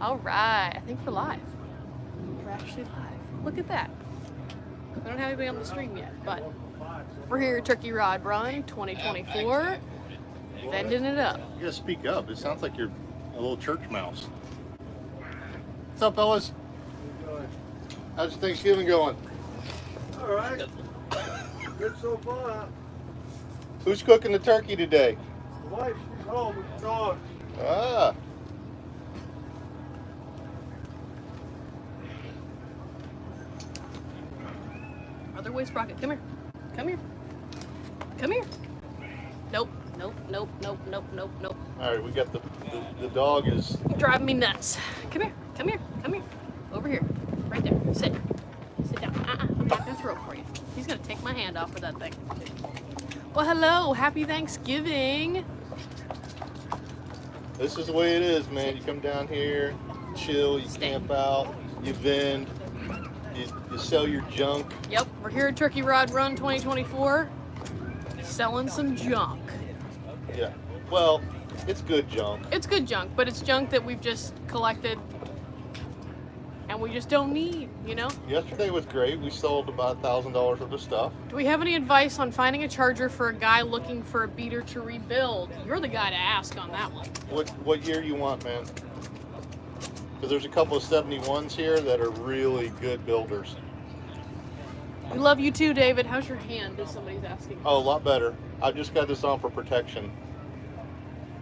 All right, I think we're live. We're actually live. Look at that. We don't have anybody on the stream yet, but we're here at Turkey Rod Run 2024, vending it up. You gotta speak up. It sounds like you're a little church mouse. What's up, fellas? How's your Thanksgiving going? All right. Good so far. Who's cooking the turkey today? The wife, she's home with the dog. Ah. Other way, Sprocket. Come here. Come here. Come here. Nope. Nope. Nope. Nope. Nope. Nope. Nope. All right, we got the dog is. You're driving me nuts. Come here. Come here. Come here. Over here. Right there. Sit. Sit down. I'm not gonna throw for you. He's gonna take my hand off with that thing. Well, hello. Happy Thanksgiving. This is the way it is, man. You come down here, chill, you camp out, you vend, you sell your junk. Yep, we're here at Turkey Rod Run 2024, selling some junk. Yeah. Well, it's good junk. It's good junk, but it's junk that we've just collected and we just don't need, you know? Yesterday was great. We sold about $1,000 worth of stuff. Do we have any advice on finding a charger for a guy looking for a beater to rebuild? You're the guy to ask on that one. What year you want, man? Because there's a couple of 71s here that are really good builders. We love you too, David. How's your hand, if somebody's asking? Oh, a lot better. I just got this on for protection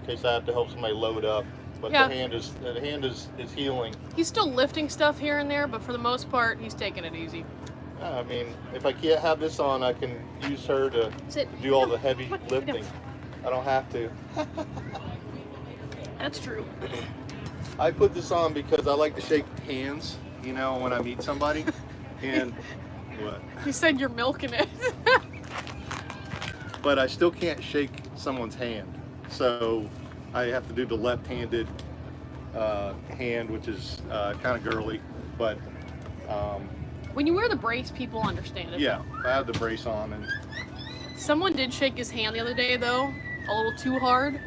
in case I have to help somebody load up. But Yeah. the hand is healing. He's still lifting stuff here and there, but for the most part, he's taking it easy. I mean, if I can't have this on, I can use her to do all the heavy lifting. I don't have to. That's true. I put this on because I like to shake hands, you know, when I meet somebody. And what? You said you're milking it. But I still can't shake someone's hand. So I have to do the left-handed hand, which is kind of girly. But When you wear the brace, people understand it. yeah, I have the brace on. And Someone did shake his hand the other day, though, a little too hard,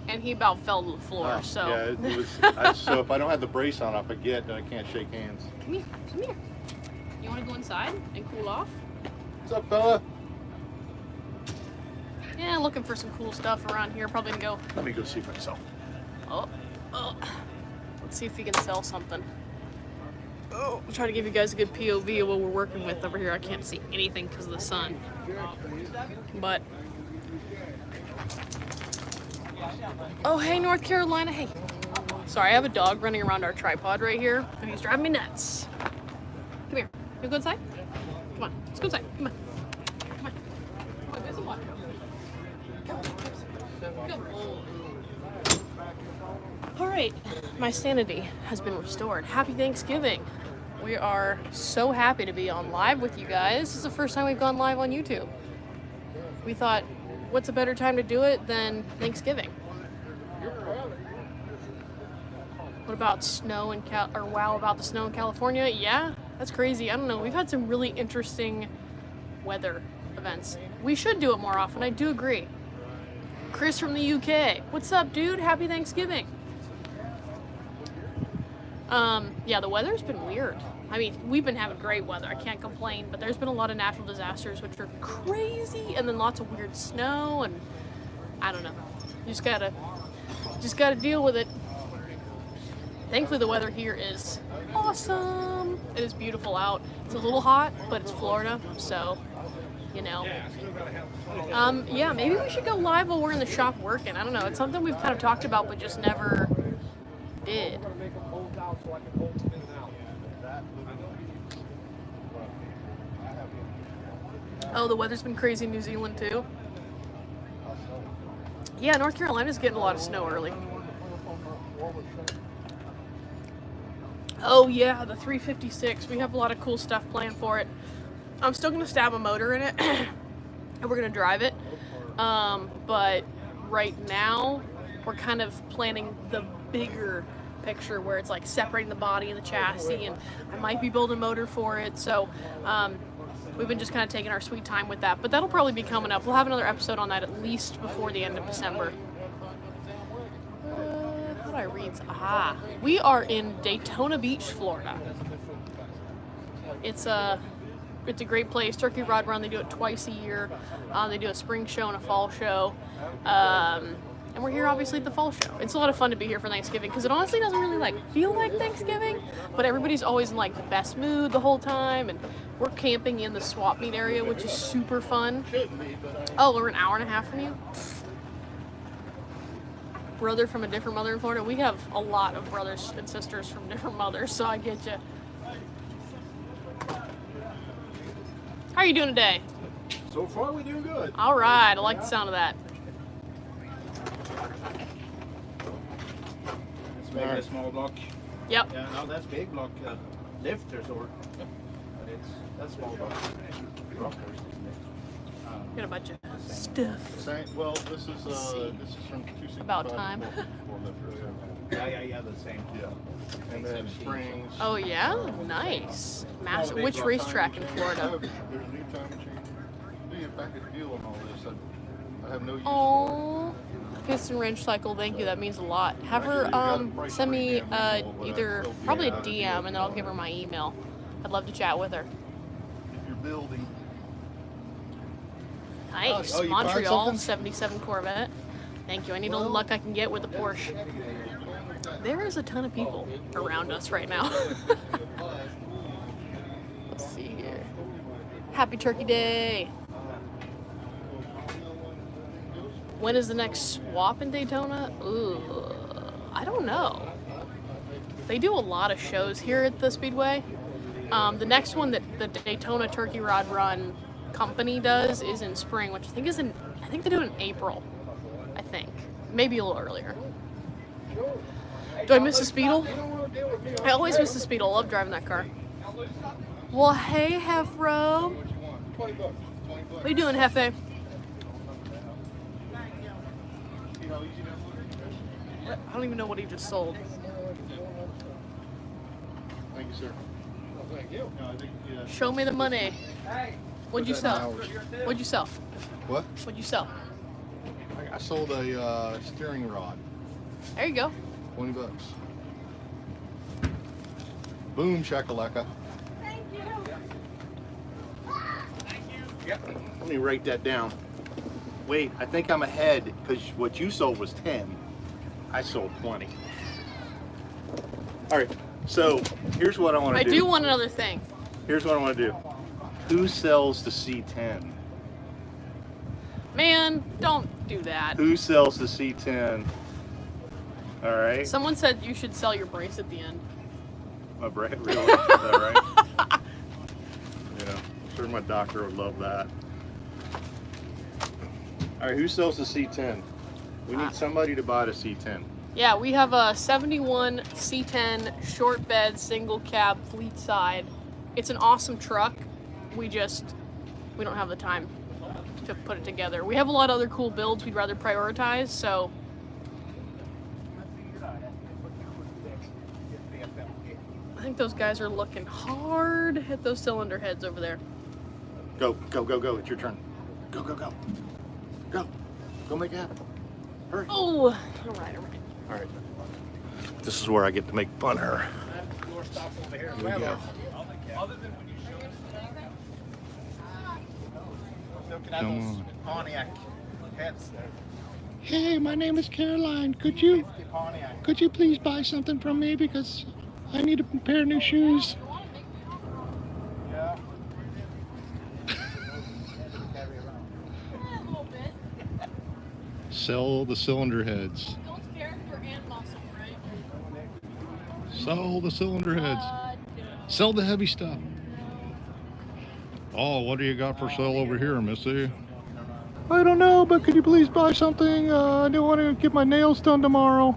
and he about fell to the floor. So yeah, it was. So if I don't have the brace on, I forget that I can't shake hands. Come here, come here. You want to go inside and cool off? What's up, fella? Yeah, looking for some cool stuff around here. Probably gonna go. Let me go see for myself. Oh. Let's see if we can sell something. Oh, I'm trying to give you guys a good POV of what we're working with over here. I can't see anything because of the sun. But oh, hey, North Carolina. Hey. Sorry, I have a dog running around our tripod right here, and he's driving me nuts. Come here. You go inside? Come on. Let's go inside. Come on. Come on. Come on, get some water. All right, my sanity has been restored. Happy Thanksgiving. We are so happy to be on live with you guys. This is the first time we've gone live on YouTube. We thought, what's a better time to do it than Thanksgiving? What about snow in wow about the snow in California? Yeah, that's crazy. I don't know. We've had some really interesting weather events. We should do it more often. I do agree. Chris from the UK. What's up, dude? Happy Thanksgiving. Yeah, the weather's been weird. I mean, we've been having great weather. I can't complain, but there's been a lot of natural disasters, which are crazy, and then lots of weird snow, and I don't know. You just gotta deal with it. Thankfully, the weather here is awesome. It is beautiful out. It's a little hot, but it's Florida, so, you know. Yeah, maybe we should go live while we're in the shop working. I don't know. It's something we've kind of talked about, but just never did. Oh, the weather's been crazy in New Zealand, too. Yeah, North Carolina's getting a lot of snow early. Oh yeah, the 356. We have a lot of cool stuff planned for it. I'm still gonna stab a motor in it, and we're gonna drive it. But right now, we're kind of planning the bigger picture where it's like separating the body and the chassis, and I might be building a motor for it. So we've been just kind of taking our sweet time with that. But that'll probably be coming up. We'll have another episode on that at least before the end of December. How do I it reads. Aha. We are in Daytona Beach, Florida. It's a great place. Turkey Rod Run, they do it twice a year. They do a spring show and a fall show. And we're here obviously at the fall show. It's a lot of fun to be here for Thanksgiving because it honestly doesn't really like feel like Thanksgiving, but everybody's always in like the best mood the whole time, and we're camping in the swap meet area, which is super fun. Oh, we're an hour and a half from you? Brother from a different mother in Florida. We have a lot of brothers and sisters from different mothers, so I get you. How are you doing today? So far, we're doing good. All right, I like the sound of that. It's maybe a small block. Yep. Yeah, no, that's big block lifters or, but that's small block rockers, isn't it? Got a bunch of stuff. Well, this is from 265. About time. Yeah, the same. Yeah. And then springs. Oh yeah, nice. Massive. Which racetrack in Florida? There's a new time machine. Be a package deal on all this. I have no use for Oh, piston wrench cycle. Thank you. That means a lot. Have her send me either probably a DM, and then I'll give her my email. I'd love to chat with her. it. If you're building. Nice. Oh, you buying Montreal something? 77 Corvette. Thank you. I need all the luck I can get with the Porsche. There is a ton of people around us right now. Let's see here. Happy Turkey Day. When is the next swap in Daytona? Ooh, I don't know. They do a lot of shows here at the Speedway. The next one that the Daytona Turkey Rod Run company does is in spring, which I think they do it in April. I think. Maybe a little earlier. Do I miss the Speedle? I always miss the Speedle. I love driving that car. Well, hey, Hefro. What are you doing, Hefe? I don't even know what he just sold. Thank you, sir. Thank you. No, I think, yeah. Show me the money. What'd you sell? What'd you sell? What? What'd you sell? I sold a steering rod. There you go. $20. Boom shakalaka. Let me write that down. Wait, I think I'm ahead because what you sold was 10. I sold 20. All right, so here's what I want to I do. do want another thing. Here's what I want to do. Who sells the C10? Man, don't do that. Who sells the C10? All right. Someone said you should sell your brace at the end. My brain, really? Is that right? Yeah, I'm sure my doctor would love that. All right, who sells the C10? We need somebody to buy the C10. Yeah, we have a 71 C10 short bed single cab fleet side. It's an awesome truck. We don't have the time to put it together. We have a lot of other cool builds we'd rather prioritize, so I think those guys are looking hard at those cylinder heads over there. Go, go, go, go. It's your turn. Go, go, go. Go. Go make it happen. Hurry. Oh, all right. All right. This is where I get to make fun of her. Here we go. Looking at Come those on. Pontiac heads there. Hey, my name is Caroline. Could you 50 Pontiac. please buy something from me because I need a pair of new shoes? Yeah. Sell the cylinder heads. Builds character and muscle, right? Sell the cylinder heads. Sell the heavy stuff. Oh, what do you got for sale over here, Missy? I don't know, but could you please buy something? I don't want to get my nails done tomorrow.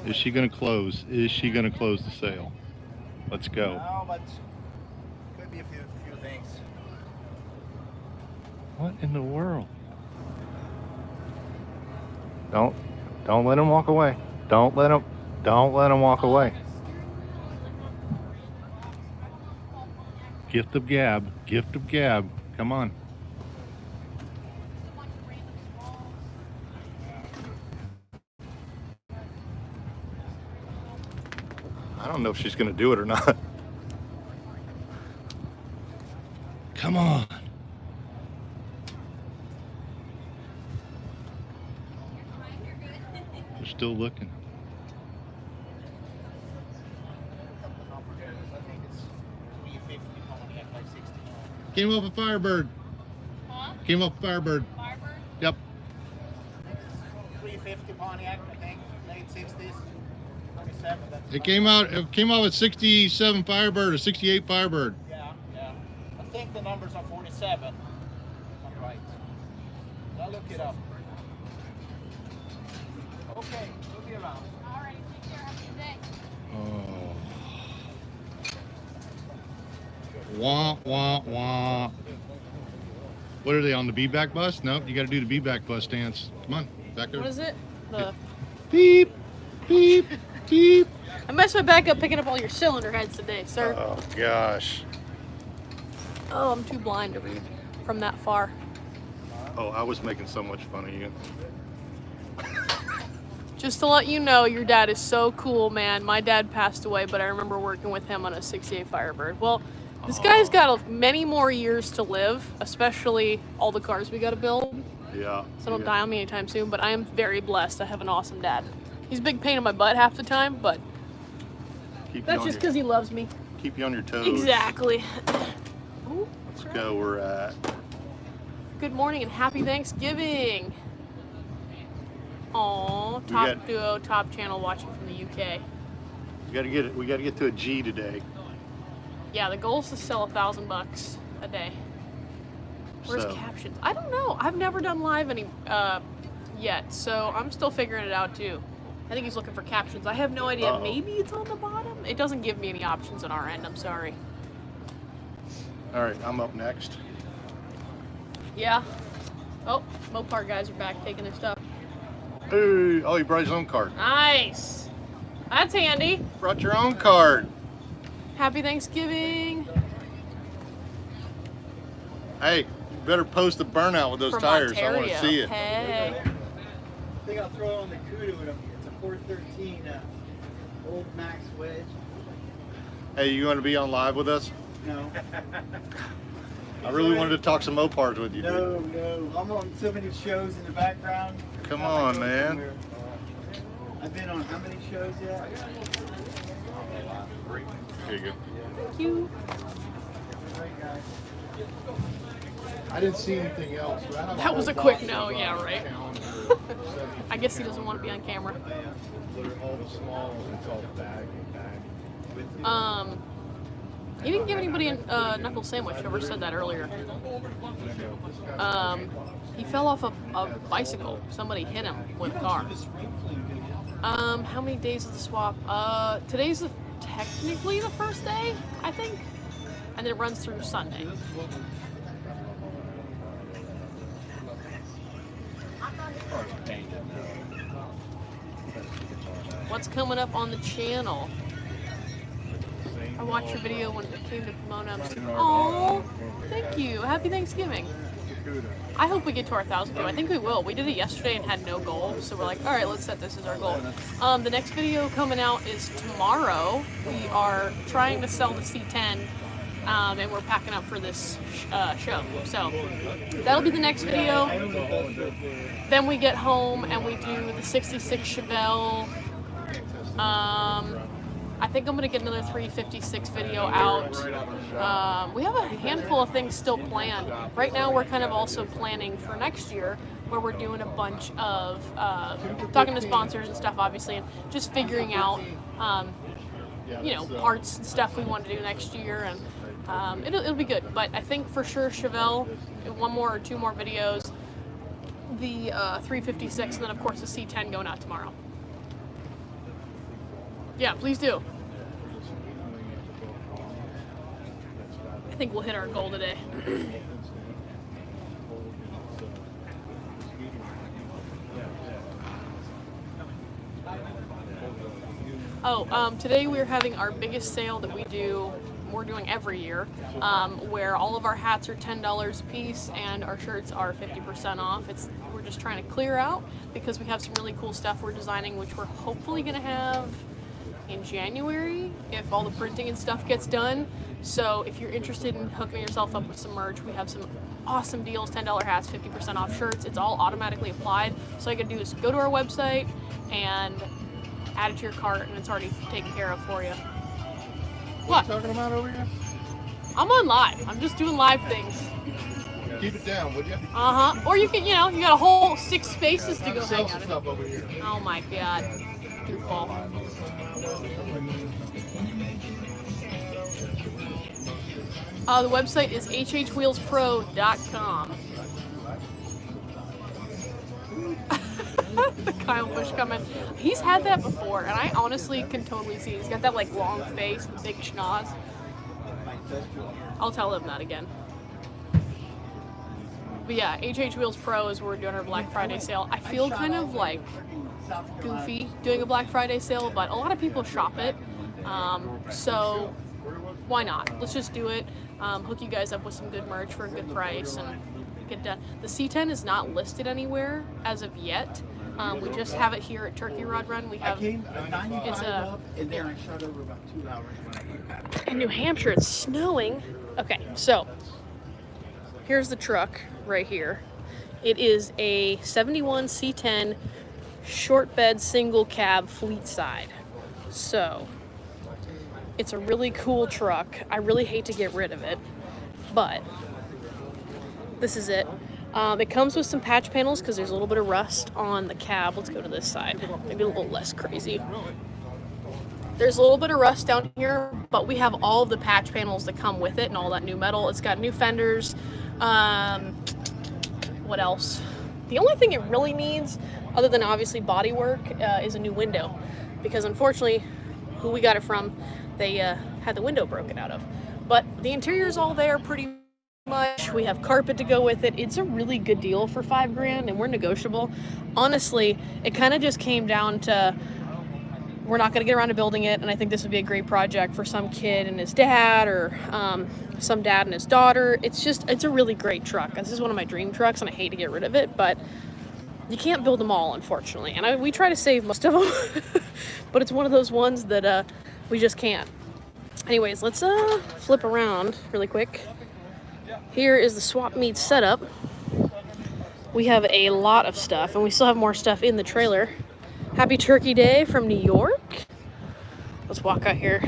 Is she gonna close? Is she gonna close the sale? Let's go. No, but could be a few things. What in the world? Don't let him walk away. Don't let him walk away. Gift of gab. Gift of gab. Come on. don't know if she's gonna do it or not. Come on. We're still looking. Came off a Firebird. Huh? Came off a Firebird. Firebird? Yep. 350 Pontiac, I think, late 60s. 27. It came out with 67 Firebird or 68 Firebird. Yeah. I think the numbers are 47. I'm right. I'll look it up. Okay, we'll be around. All right, take care. Have a good day. Oh. Wah, wah, wah. What are they, on the B-back bus? No, you got to do the B-back bus dance. Come on, back What up. is it? The Beep, beep, beep. I messed my back up picking up all your cylinder heads today, sir. Oh, gosh. Oh, I'm too blind to read from that far. Oh, I was making so much fun of you. Just to let you know, your dad is so cool, man. My dad passed away, but I remember working with him on a 68 Firebird. Well, this guy's got many more years to live, especially all the cars we got to build. Yeah. So don't die on me anytime soon, but I am very blessed. I have an awesome dad. He's a big pain in my butt half the time, but that's just because he loves me. Keep you on your toes. Exactly. Ooh, Let's go. We're at. good morning and happy Thanksgiving. Aw, top duo, top channel watching from the UK. We gotta get it. We gotta get to a G today. Yeah, the goal is to sell $1,000 a day. Where's So- captions? I don't know. I've never done live yet, so I'm still figuring it out too. I think he's looking for captions. I have no idea. Uh-oh. Maybe it's on the bottom. It doesn't give me any options on our end. I'm sorry. All right, I'm up next. Yeah. Oh, Mopar guys are back taking their stuff. Hey, oh, he brought his own card. Nice. That's handy. Brought your own card. Happy Thanksgiving. Hey, you better post the burnout with those From tires. I want Ontario. to see it. Hey. I think I'll throw it on the Kudu. It's a 413 old Max wedge. Hey, you want to be on live with us? No. I really wanted to talk some Mopars with you, dude. No. I'm on so many shows in the background. Come on, man. I've been on how many shows yet? Here you go. Thank you. Right, guys. I didn't see anything else. That was a quick no, yeah, right. I guess he doesn't want to be on camera. All the small, it's all bag. He didn't give anybody a knuckle sandwich. Whoever said that earlier. He fell off a bicycle. Somebody hit him with a car. How many days is the swap? Today's technically the first day, I think, and then it runs through Sunday. What's coming up on the channel? I watched your video when it came to Pomona. Oh, thank you. Happy Thanksgiving. I hope we get to our 1,000 views. I think we will. We did it yesterday and had no goal, so we're like, all right, let's set this as our goal. The next video coming out is tomorrow. We are trying to sell the C10, and we're packing up for this show. So that'll be the next video. Then we get home and we do the 66 Chevelle. I think I'm gonna get another 356 video out. We have a handful of things still planned. Right now we're kind of also planning for next year, where we're doing a bunch of talking to sponsors and stuff, obviously, and just figuring out parts and stuff we want to do next year, and it'll be good. But I think for sure Chevelle, one more or two more videos, the 356, and then of course the C10 going out tomorrow. Yeah, please do. I think we'll hit our goal today. Today we're having our biggest sale that we're doing every year, where all of our hats are $10 a piece and our shirts are 50% off. We're just trying to clear out because we have some really cool stuff we're designing, which we're hopefully going to have in January if all the printing and stuff gets done. So if you're interested in hooking yourself up with some merch, we have some awesome deals, $10 hats, 50% off shirts. It's all automatically applied. So all you gotta do is go to our website and add it to your cart, and it's already taken care of for you. What? What are you talking about over here? I'm on live. I'm just doing live things. Keep it down, would you? Uh-huh. Or you can, you know, you got a whole 6 spaces to go Sell hang some out in. stuff over here. Oh my god. Goofball. The website is HHWheelsPro.com. The Kyle Busch comment. He's had that before, and I honestly can totally see it. He's got that like long face and big schnoz. I'll tell him that again. But yeah, HH Wheels Pro is where we're doing our Black Friday sale. I feel kind of like goofy doing a Black Friday sale, but a lot of people shop it. So why not? Let's just do it. Hook you guys up with some good merch for a good price and get done. The C10 is not listed anywhere as of yet. We just have it here at Turkey Rod Run. We have it's in New Hampshire. It's snowing. Okay, so here's the truck right here. It is a 71 C10 short bed single cab fleet side. So it's a really cool truck. I really hate to get rid of it, but this is it. It comes with some patch panels because there's a little bit of rust on the cab. Let's go to this side. Maybe a little less crazy. There's a little bit of rust down here, but we have all of the patch panels that come with it and all that new metal. It's got new fenders. What else? The only thing it really needs, other than obviously body work, is a new window. Because unfortunately, who we got it from, they had the window broken out of. But the interior is all there pretty much. We have carpet to go with it. It's a really good deal for $5 grand, and we're negotiable. Honestly, it kind of just came down to we're not going to get around to building it, and I think this would be a great project for some kid and his dad, or some dad and his daughter. It's a really great truck. This is one of my dream trucks, and I hate to get rid of it, but you can't build them all, unfortunately. And we try to save most of them, but it's one of those ones that we just can't. Anyways, let's flip around really quick. Here is the swap meet setup. We have a lot of stuff, and we still have more stuff in the trailer. Happy Turkey Day from New York. Let's walk out here,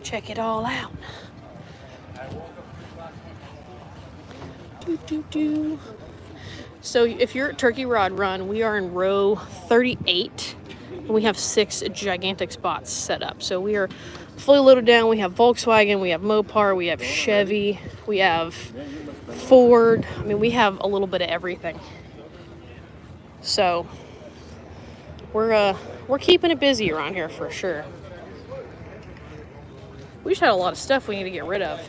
check it all out. So if you're at Turkey Rod Run, we are in row 38, and we have 6 gigantic spots set up. So we are fully loaded down. We have Volkswagen, we have Mopar, we have Chevy, we have Ford. I mean, we have a little bit of everything. So we're keeping it busy around here for sure. We just had a lot of stuff we need to get rid of.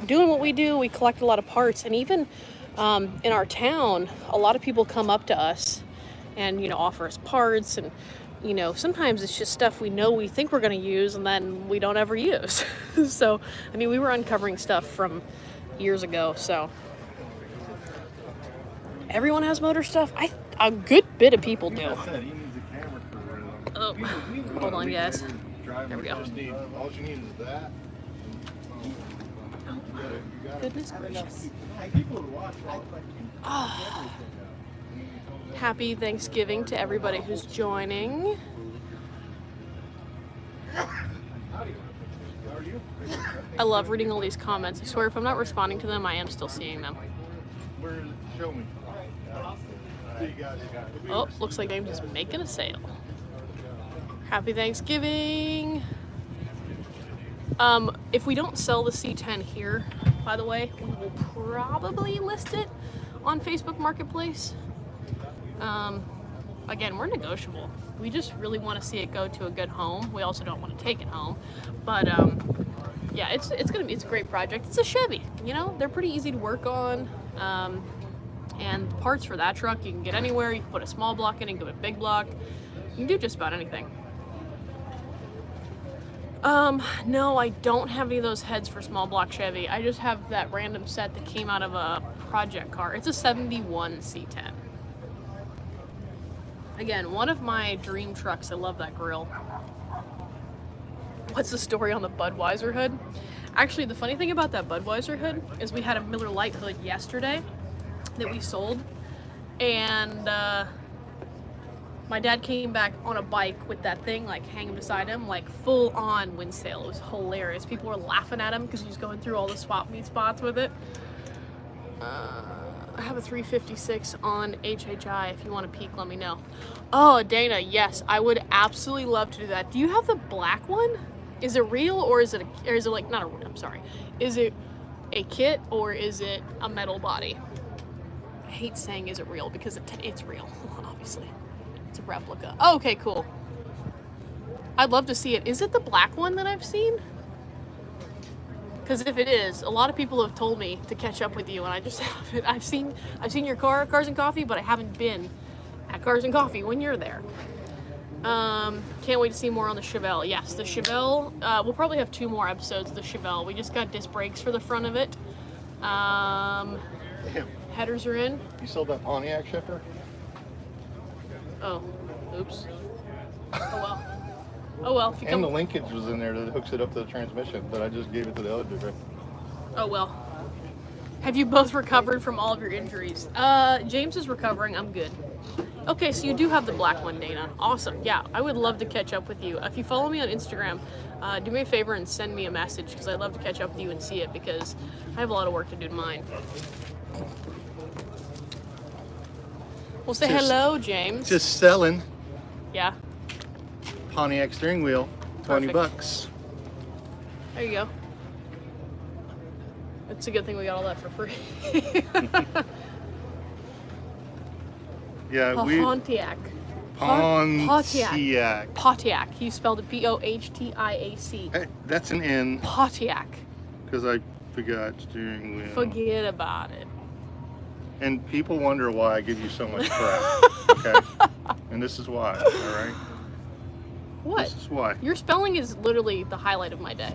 Doing what we do, we collect a lot of parts, and even in our town, a lot of people come up to us and, you know, offer us parts, and, you know, sometimes it's just stuff we think we're going to use and then we don't ever use. So, I mean, we were uncovering stuff from years ago, so everyone has motor stuff. A good bit of people do. Oh, hold on, guys. There we go. All you need is that. Goodness gracious. Oh. Happy Thanksgiving to everybody who's joining. I love reading all these comments. I swear if I'm not responding to them, I am still seeing them. Show me. Oh, looks like James is making a sale. Happy Thanksgiving. If we don't sell the C10 here, by the way, we will probably list it on Facebook Marketplace. Again, we're negotiable. We just really want to see it go to a good home. We also don't want to take it home, but yeah, it's a great project. It's a Chevy, you know, they're pretty easy to work on. And parts for that truck you can get anywhere. You can put a small block in and give it a big block. You can do just about anything. No, I don't have any of those heads for small block Chevy. I just have that random set that came out of a project car. It's a 71 C10. Again, one of my dream trucks. I love that grill. What's the story on the Budweiser hood? Actually, the funny thing about that Budweiser hood is we had a Miller Lite hood yesterday that we sold, and my dad came back on a bike with that thing like hanging beside him, like full on wind sail. It was hilarious. People were laughing at him because he was going through all the swap meet spots with it. I have a 356 on HHI. If you want to peek, let me know. Oh, Dana, yes, I would absolutely love to do that. Do you have the black one? Is it real, or is it like, not a, I'm sorry. Is it a kit, or is it a metal body? I hate saying is it real because it's real, obviously. It's a replica. Oh, okay, cool. I'd love to see it. Is it the black one that I've seen? Because if it is, a lot of people have told me to catch up with you, and I just haven't. I've seen your Cars and Coffee, but I haven't been at Cars and Coffee when you're there. Can't wait to see more on the Chevelle. Yes, the Chevelle. We'll probably have 2 more episodes of the Chevelle. We just got disc brakes for the front of it. Damn. Headers are in. You sold that Pontiac shifter? Oh, oops. Oh well. Oh well. If you And come... the linkage was in there that hooks it up to the transmission, but I just gave it to the other dude. Oh well. Have you both recovered from all of your injuries? James is recovering. I'm good. Okay, so you do have the black one, Dana. Awesome. Yeah, I would love to catch up with you. If you follow me on Instagram, do me a favor and send me a message, because I'd love to catch up with you and see it, because I have a lot of work to do to mine. Well, say hello, James. Just selling Yeah, Pontiac steering wheel, 20 Perfect. bucks. there you go. It's a good thing we got all that for free. Yeah, we Pontiac. Pontiac. Pontiac. He spelled it P-O-H-T-I-A-C. Hey, that's an N Pontiac. because I forgot steering wheel. Forget about it. And people wonder why I give you so much crap. Okay, and this is why. All right. What? This is why. Your spelling is literally the highlight of my day.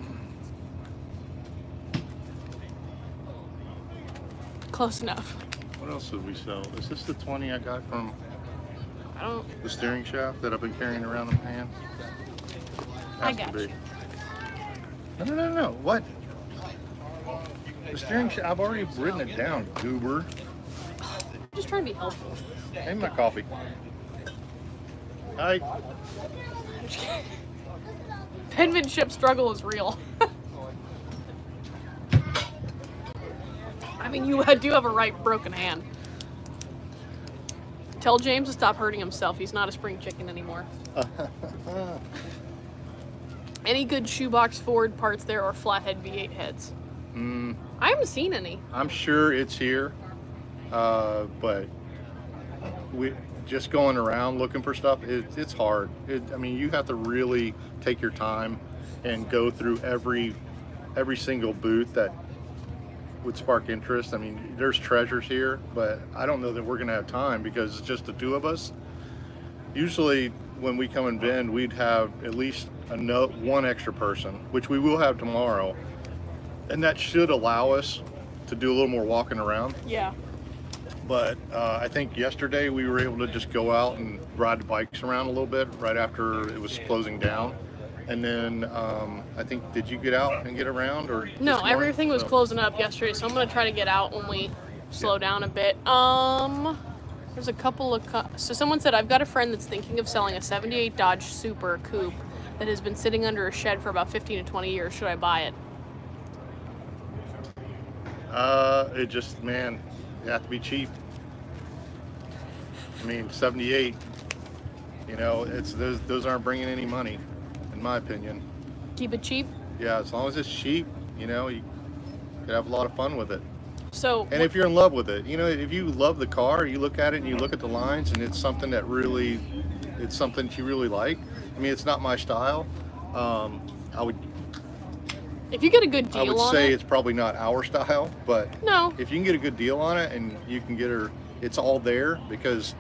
Close enough. What else did we sell? Is this the 20 I got from I don't. the steering shaft that I've been carrying around in my hand? I Has to got be. you. No. What? The steering shaft. I've already written it down, goober. I'm just trying to be helpful. Hey, my coffee. Hi. Penmanship struggle is real. I mean, you do have a right broken hand. Tell James to stop hurting himself. He's not a spring chicken anymore. Any good shoebox Ford parts there, or flathead V8 heads? I haven't seen any. I'm sure it's here, but we just going around looking for stuff. It's hard. I mean, you have to really take your time and go through every single booth that would spark interest. I mean, there's treasures here, but I don't know that we're gonna have time because it's just the 2 of us. Usually when we come and vend, we'd have at least one extra person, which we will have tomorrow, and that should allow us to do a little more walking around. Yeah. But I think yesterday we were able to just go out and ride the bikes around a little bit right after it was closing down. And then I think, did you get out and get around, or No, this morning? everything was So- closing up yesterday, so I'm gonna try to get out when we slow down a bit. There's a couple of so someone said, I've got a friend that's thinking of selling a 78 Dodge Super Coupe that has been sitting under a shed for about 15 to 20 years. Should I buy it? It just, man, you have to be cheap. I mean, 78, you know, it's those aren't bringing any money, in my opinion. Keep it cheap. Yeah, as long as it's cheap, you know, you could have a lot of fun with it. So And if you're in love with it, you know, if you love the car, you look at it and you look at the lines, and it's something that really, it's something you really like. I mean, it's not my style. if you get a good I deal would on say it, it's probably not our style, but no. if you can get a good deal on it and you can get her, it's all there, because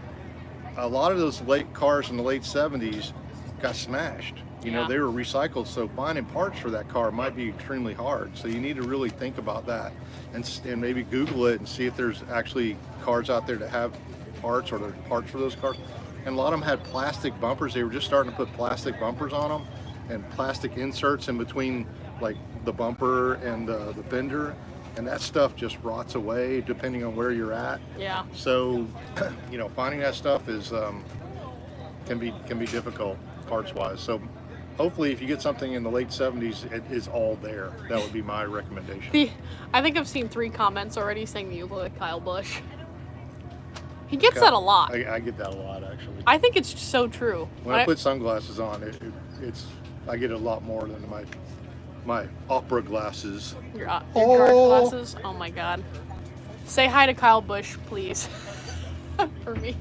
a lot of those late cars in the late 70s got smashed. You know, Yeah. they were recycled, so finding parts for that car might be extremely hard. So you need to really think about that and maybe Google it and see if there's actually cars out there that have parts, or there's parts for those cars. and a lot of them had plastic bumpers. They were just starting to put plastic bumpers on them and plastic inserts in between like the bumper and the fender, and that stuff just rots away depending on where you're at. Yeah. So, you know, finding that stuff is can be difficult parts wise. So hopefully if you get something in the late 70s, it is all there. That would be my recommendation. I think I've seen 3 comments already saying that you look like Kyle Busch. He gets that a lot. I get that a lot actually. I think it's so true. When I put sunglasses on, I get a lot more than my opera glasses. Your car glasses? Oh my god. Say hi to Kyle Busch, please. For me.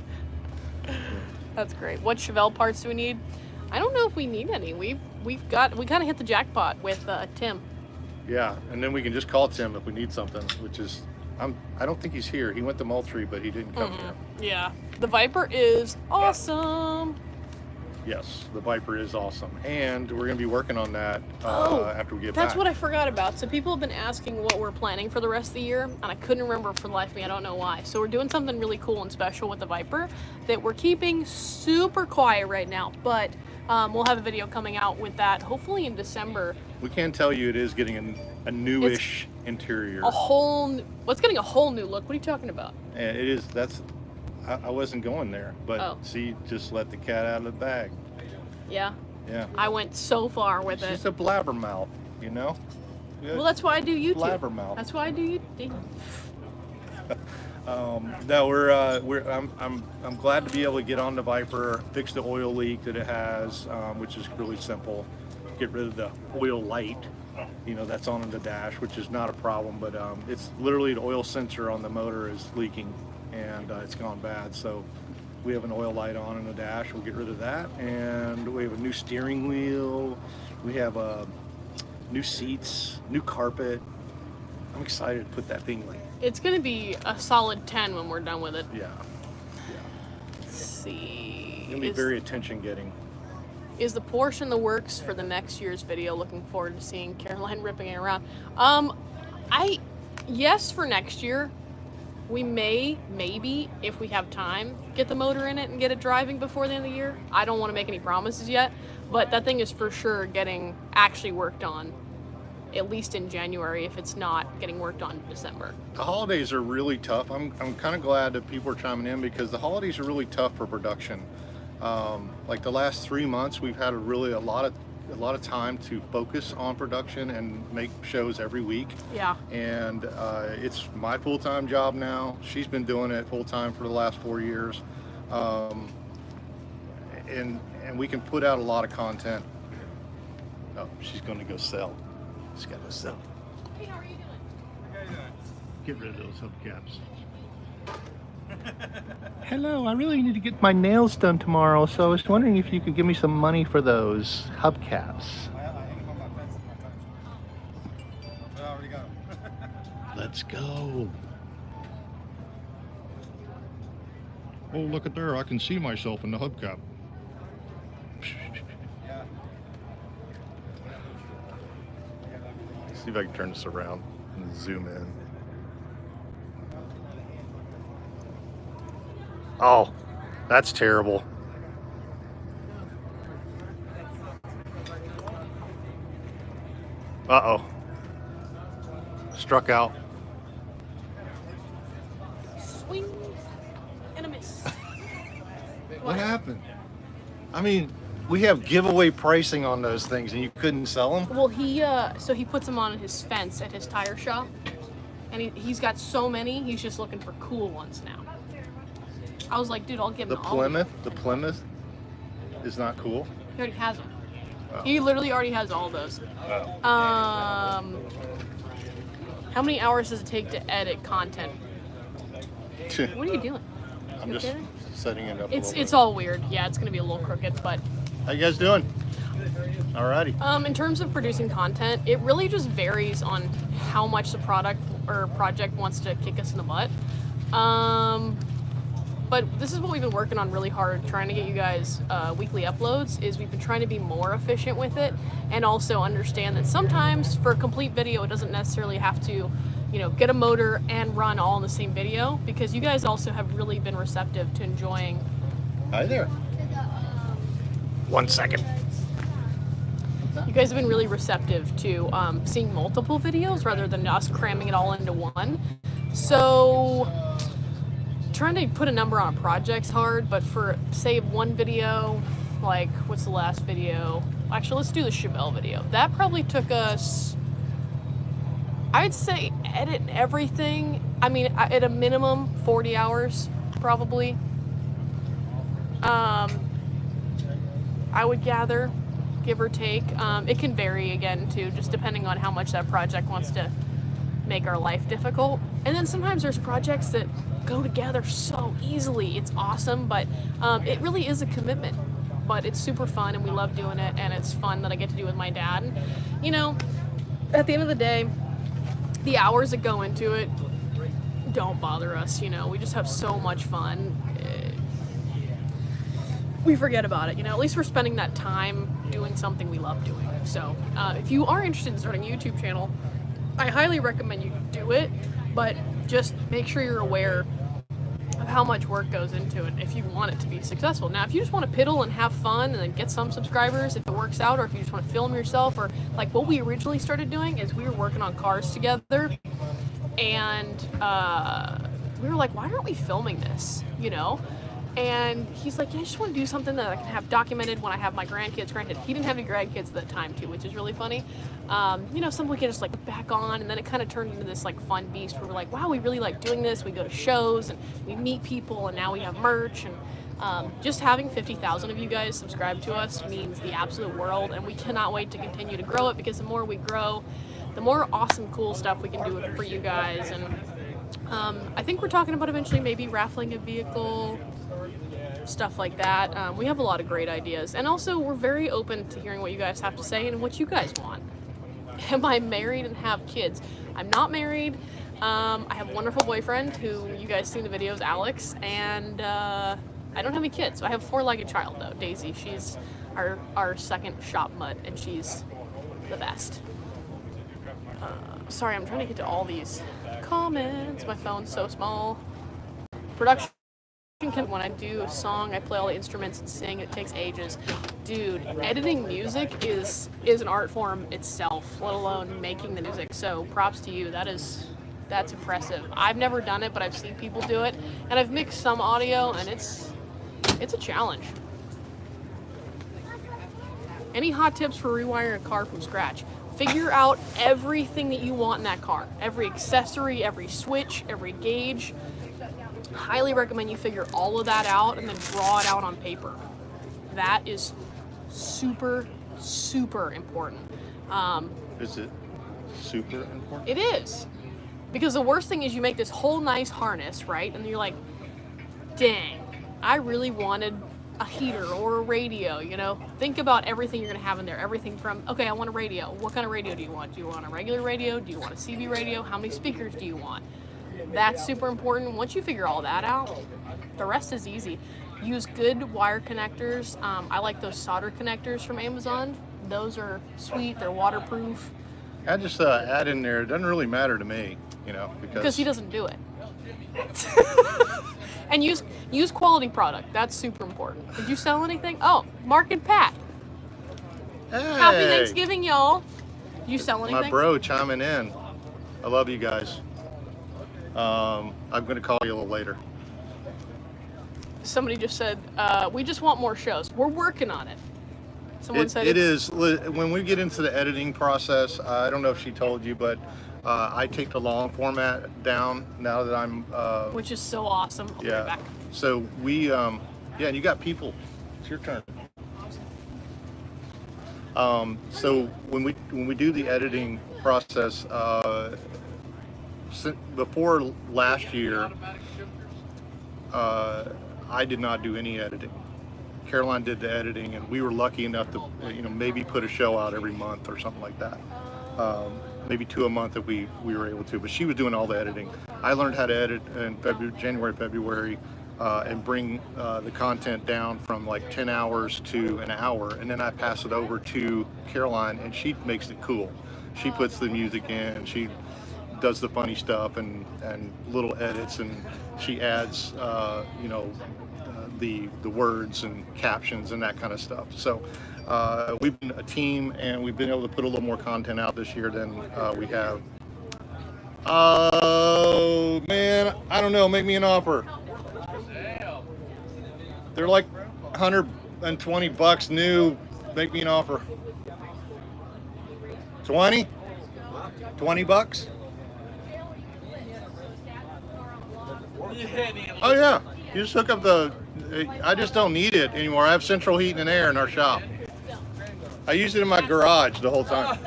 That's great. What Chevelle parts do we need? I don't know if we need any. We kind of hit the jackpot with Tim. Yeah, and then we can just call Tim if we need something, which is I don't think he's here. He went to Moultrie, but he didn't come here. Yeah. The Viper is awesome. Yes, the Viper is awesome, and we're going to be working on that after we get back. That's what I forgot about. So people have been asking what we're planning for the rest of the year, and I couldn't remember for the life of me. I don't know why. So we're doing something really cool and special with the Viper that we're keeping super quiet right now, but we'll have a video coming out with that hopefully in December. We can tell you it is getting a newish interior. It's getting a whole new look. What are you talking about? And it is. I wasn't going there, but see, just let the cat out of the bag. Yeah. Yeah. I went so far with it. She's a blabbermouth, you know. Well, that's why I do YouTube. Blabbermouth. That's why I do YouTube. No, I'm glad to be able to get on the Viper, fix the oil leak that it has, which is really simple. Get rid of the oil light, you know, that's on the dash, which is not a problem, but it's literally the oil sensor on the motor is leaking, and it's gone bad. So we have an oil light on in the dash. We'll get rid of that, and we have a new steering wheel. We have new seats, new carpet. I'm excited to put that thing like. It's gonna be a solid 10 when we're done with it. Yeah. Let's see. It's gonna be very attention getting. Is the Porsche in the works for the next year's video? Looking forward to seeing Caroline ripping it around. Yes, for next year. We maybe, if we have time, get the motor in it and get it driving before the end of the year. I don't want to make any promises yet, but that thing is for sure getting actually worked on, at least in January, if it's not getting worked on in December. The holidays are really tough. I'm kind of glad that people are chiming in because the holidays are really tough for production. Like the last 3 months, we've had a lot of time to focus on production and make shows every week. Yeah. And it's my full-time job now. She's been doing it full-time for the last 4 years. And we can put out a lot of content. Oh, she's going to go sell. She's got to sell. Hey, how are you doing? Get rid of those hubcaps. Hello, I really need to get my nails done tomorrow, so I was wondering if you could give me some money for those hubcaps. Let's go. Oh, look at there. I can see myself in the hubcap. See if I can turn this around and zoom in. Oh, that's terrible. Uh-oh. Struck out. Swing and a miss. What happened? I mean, we have giveaway pricing on those things and you couldn't sell them? Well, so he puts them on his fence at his tire shop, and he's got so many, he's just looking for cool ones now. I was like, dude, I'll give him all of them. The Plymouth is not cool. He already has them. Oh. He literally already has all those. How many hours does it take to edit content? What are you doing? I'm You just okay? setting it up. It's all weird. Yeah, it's gonna be a little crooked, but How you guys doing? Alrighty. in terms of producing content, it really just varies on how much the product or project wants to kick us in the butt. But this is what we've been working on really hard, trying to get you guys weekly uploads, is we've been trying to be more efficient with it and also understand that sometimes for a complete video, it doesn't necessarily have to, get a motor and run all in the same video, because you guys also have really been receptive to enjoying Hi there. 1 second. You guys have been really receptive to seeing multiple videos rather than us cramming it all into one. So trying to put a number on a project's hard, but for, say, one video, like, what's the last video? Actually, let's do the Chevelle video. That probably took us, I'd say, edit everything. I mean, at a minimum, 40 hours, probably. I would gather, give or take. It can vary again, too, just depending on how much that project wants to make our life difficult. And then sometimes there's projects that go together so easily. It's awesome, but it really is a commitment. But it's super fun, and we love doing it, and it's fun that I get to do with my dad. And, you know, at the end of the day, the hours that go into it don't bother us, you know. We just have so much fun. We forget about it, you know. At least we're spending that time doing something we love doing. So if you are interested in starting a YouTube channel, I highly recommend you do it, but just make sure you're aware of how much work goes into it if you want it to be successful. Now, if you just want to piddle and have fun and then get some subscribers if it works out, or if you just want to film yourself, or like what we originally started doing is we were working on cars together, and we were like, why aren't we filming this, you know? And he's like, yeah, I just want to do something that I can have documented when I have my grandkids. Granted, he didn't have any grandkids at that time too, which is really funny. You know, something we can just like look back on, and then it kind of turned into this like fun beast where we're like, wow, we really like doing this. We go to shows and we meet people, and now we have merch. And just having 50,000 of you guys subscribe to us means the absolute world, and we cannot wait to continue to grow it, because the more we grow, the more awesome, cool stuff we can do for you guys. And I think we're talking about eventually maybe raffling a vehicle, stuff like that. We have a lot of great ideas, and also we're very open to hearing what you guys have to say and what you guys want. Am I married and have kids? I'm not married. I have a wonderful boyfriend who you guys see in the videos, Alex, and I don't have any kids. So I have a 4-legged child though, Daisy. She's our second shop mutt, and she's the best. Sorry, I'm trying to get to all these comments. My phone's so small. Production. When I do a song, I play all the instruments and sing. It takes ages. Dude, editing music is an art form itself, let alone making the music. So props to you. That's impressive. I've never done it, but I've seen people do it, and I've mixed some audio, and it's a challenge. Any hot tips for rewiring a car from scratch? Figure out everything that you want in that car. Every accessory, every switch, every gauge. Highly recommend you figure all of that out and then draw it out on paper. That is super, super important. Is it super important? It is. Because the worst thing is you make this whole nice harness, right? And you're like, dang, I really wanted a heater or a radio, you know? Think about everything you're gonna have in there. Everything from, okay, I want a radio. What kind of radio do you want? Do you want a regular radio? Do you want a CB radio? How many speakers do you want? That's super important. Once you figure all that out, the rest is easy. Use good wire connectors. I like those solder connectors from Amazon. Those are sweet. They're waterproof. I just add in there, it doesn't really matter to me, you know, because he doesn't do it. And use quality product. That's super important. Did you sell anything? Oh, Mark and Pat. Hey, Happy Thanksgiving, y'all. Did you sell anything? my bro chiming in. I love you guys. I'm going to call you a little later. Somebody just said, we just want more shows. We're working on it. Someone said it is. When we get into the editing process, I don't know if she told you, but I take the long format down now that I'm... which is so awesome. I'll be right back. So we, yeah, and you got people. It's your turn. So when we do the editing process, before last year, I did not do any editing. Caroline did the editing, and we were lucky enough to, maybe put a show out every month or something like that. Maybe 2 a month if we were able to, but she was doing all the editing. I learned how to edit in January, February, and bring the content down from like 10 hours to an hour, and then I pass it over to Caroline, and she makes it cool. She puts the music in, she does the funny stuff and little edits, and she adds the words and captions and that kind of stuff. So we've been a team, and we've been able to put a little more content out this year than we have. Oh man, I don't know. Make me an offer. They're like $120 new. Make me an offer. 20? 20 bucks? Oh yeah, you just hook up the, I just don't need it anymore. I have central heating and air in our shop. I use it in my garage the whole time.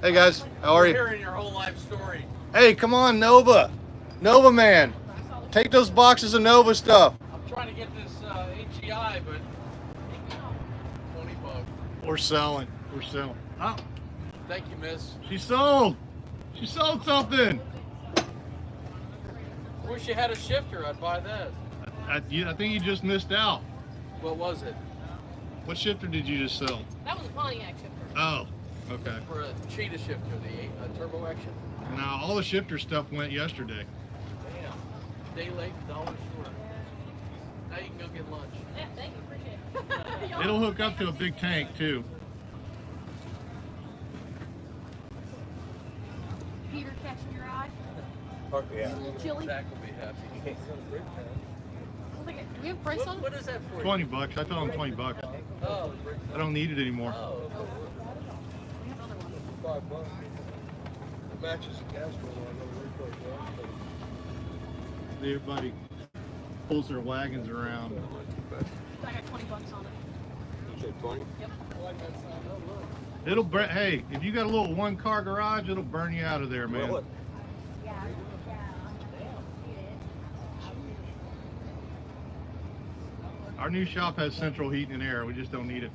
Hey guys, how are you? Hearing your whole life story. Hey, come on, Nova. Nova man. Take those boxes of Nova stuff. I'm trying to get this HEI, but 20 bucks. We're selling. We're selling. Oh, Thank you, miss. she sold. She sold something. Wish you had a shifter. I'd buy that. I think you just missed out. What was it? What shifter did you just sell? That was a Pontiac shifter. Oh, okay. For a cheetah shifter, the turbo action. Now, all the shifter stuff went yesterday. Damn. Day late, $1 short. Now you can go get lunch. Yeah, thank you. Appreciate it. It'll hook up to a big tank, too. Peter catching your eye. Yeah. A little chilly. Zach will be happy. Do we have price on it? What is that for? 20 bucks. I told him 20 bucks. Oh. I don't need it anymore. Oh. We have another one. $5. It matches the gas bill. Everybody pulls their wagons around. I got 20 bucks on it. You said 20? Yep. It'll burn. Hey, if you got a little one-car garage, it'll burn you out of there, man. Will it? Our new shop has central heating and air. We just don't need it.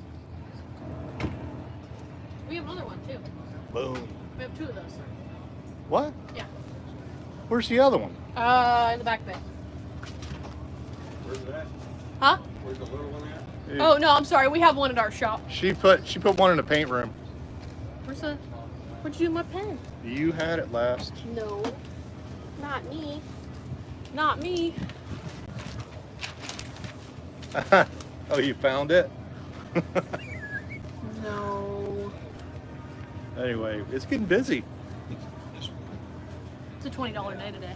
We have another one too. Boom. We have 2 of those. What? Yeah. Where's the other one? In the back bay. Where's it at? Huh? Where's the little one at? Oh no, I'm sorry. We have one at our shop. She put one in the paint room. Where'd you do with my pen? You had it last. No, not me. Not me. Oh, you found it? No. Anyway, it's getting busy. It's a $20 day today.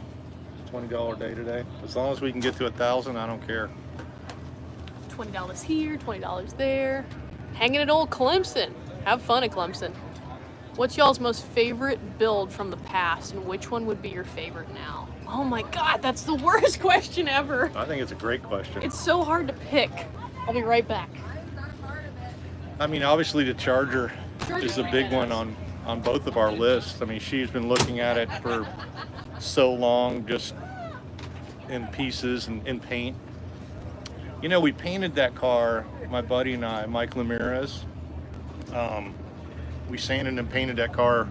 $20 day today. As long as we can get to 1,000, I don't care. $20 here, $20 there. Hanging at old Clemson. Have fun at Clemson. What's y'all's most favorite build from the past, and which one would be your favorite now? Oh my God, that's the worst question ever. I think it's a great question. It's so hard to pick. I'll be right back. I mean, obviously the Charger is a big one on both of our lists. I mean, she's been looking at it for so long, just in pieces and in paint. You know, we painted that car, my buddy and I, Mike Ramirez. We sanded and painted that car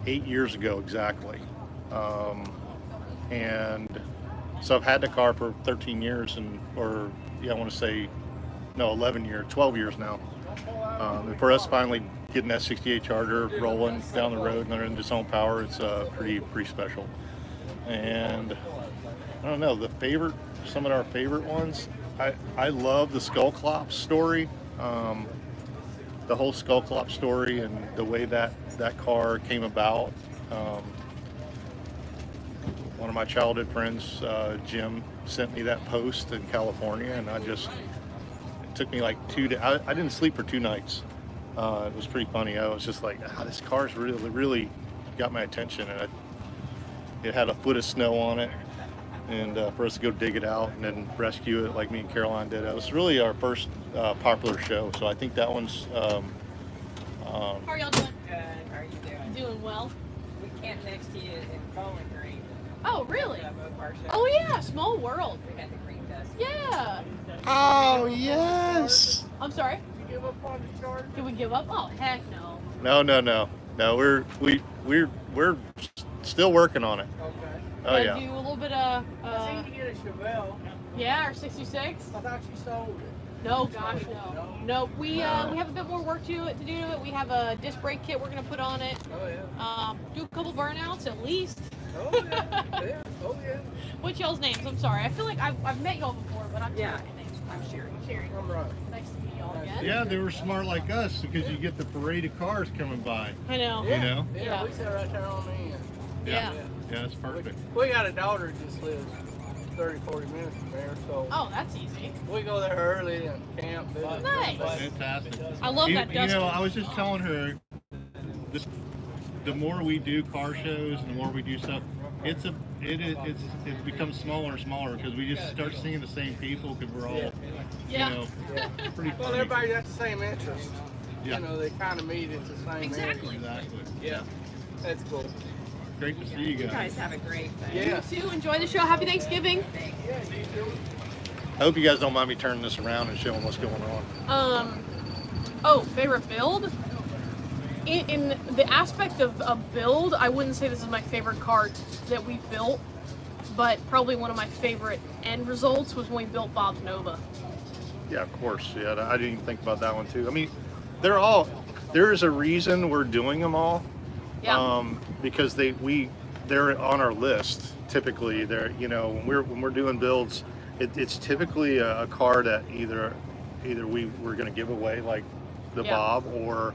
8 years ago exactly. And so I've had the car for 13 years I want to say, no, 11 years, 12 years now. And for us finally getting that 68 Charger rolling down the road and under its own power, it's pretty special. And I don't know, some of our favorite ones, I love the Skull Clops story. The whole Skull Clop story and the way that car came about. One of my childhood friends, Jim, sent me that post in California, and it took me like 2 days. I didn't sleep for 2 nights. It was pretty funny. I was just like, this car's really got my attention. And it had a foot of snow on it, and for us to go dig it out and then rescue it like me and Caroline did. It was really our first popular show, so I think that one's... How are y'all doing? Good. How are you doing? Doing well. We camped next to you in Bowling Green. Oh, really? At both our shows. Oh yeah, Small World. We had the Green Dust. Yeah. Oh, yes! I'm sorry. Did you give up on the charge? Did we give up? Oh heck no. No, we're still working on it. Okay. Oh Do yeah. a little bit of. I seem to get a Chevelle. Yeah, our 66. I thought you sold it. No, gosh, no. No, we have a bit more work to do to it. We have a disc brake kit we're gonna put on it. Oh yeah. Do a couple burnouts at least. Oh yeah, yeah, oh yeah. What's y'all's names? I'm sorry. I feel like I've met y'all before, but I'm Yeah. forgetting names. I'm Sherry. Sherry. I'm right. Nice to meet y'all again. Yeah, they were smart like us because you get the parade of cars coming by. I know. You know? Yeah, Yeah. we sit right there on the end. Yeah. Yeah, that's perfect. We got a daughter that just lives 30, 40 minutes from there, so Oh, that's easy. we go there early and camp. Visit. Nice. Fantastic. I love that You dust. know, I was just telling her, the more we do car shows, the more we do stuff, it becomes smaller and smaller because we just start seeing the same people because we're all, Yeah. you know, pretty Well, funny. everybody got the same interest. Yeah. You know, they kind of meet at the same Exactly. Exactly. area. Yeah, that's cool. Great to see you You guys. guys have a great day. Yeah. You too. Enjoy the show. Happy Thanksgiving. I hope you guys don't mind me turning this around and showing what's going on. Oh, favorite build? In the aspect of a build, I wouldn't say this is my favorite car that we built, but probably one of my favorite end results was when we built Bob's Nova. Yeah, of course. Yeah, I didn't even think about that one too. I mean, there is a reason we're doing them all. Yeah. Because they're on our list. Typically, they're, you know, when we're doing builds, it's typically a car that either we're going to give away, like the Yeah. Bob, or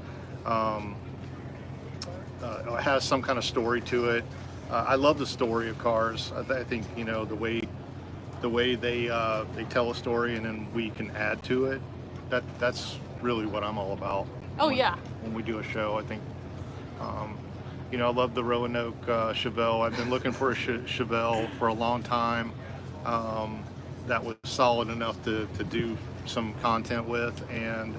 it has some kind of story to it. I love the story of cars. I think, you know, the way they tell a story and then we can add to it. That's really what I'm all about. Oh, yeah. When we do a show, I think. You know, I love the Roanoke Chevelle. I've been looking for a Chevelle for a long time that was solid enough to do some content with. And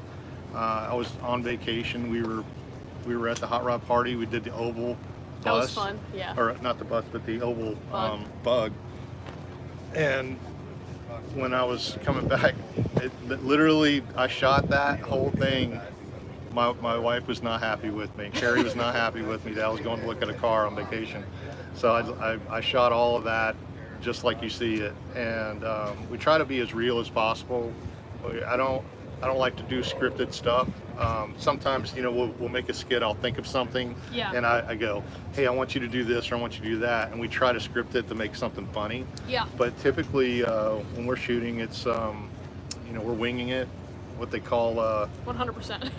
I was on vacation. We were at the hot rod party. We did the oval bus. That was fun. Yeah. Or not the bus, but the oval Bug. bug. And when I was coming back, literally I shot that whole thing. My wife was not happy with me. Carrie was not happy with me that I was going to look at a car on vacation. So I shot all of that just like you see it. And we try to be as real as possible. I don't like to do scripted stuff. Sometimes, you know, we'll make a skit. I'll think of something, Yeah. and I go, hey, I want you to do this or I want you to do that, and we try to script it to make something funny. Yeah. But typically, when we're shooting, it's you know, we're winging it. What they call 100%.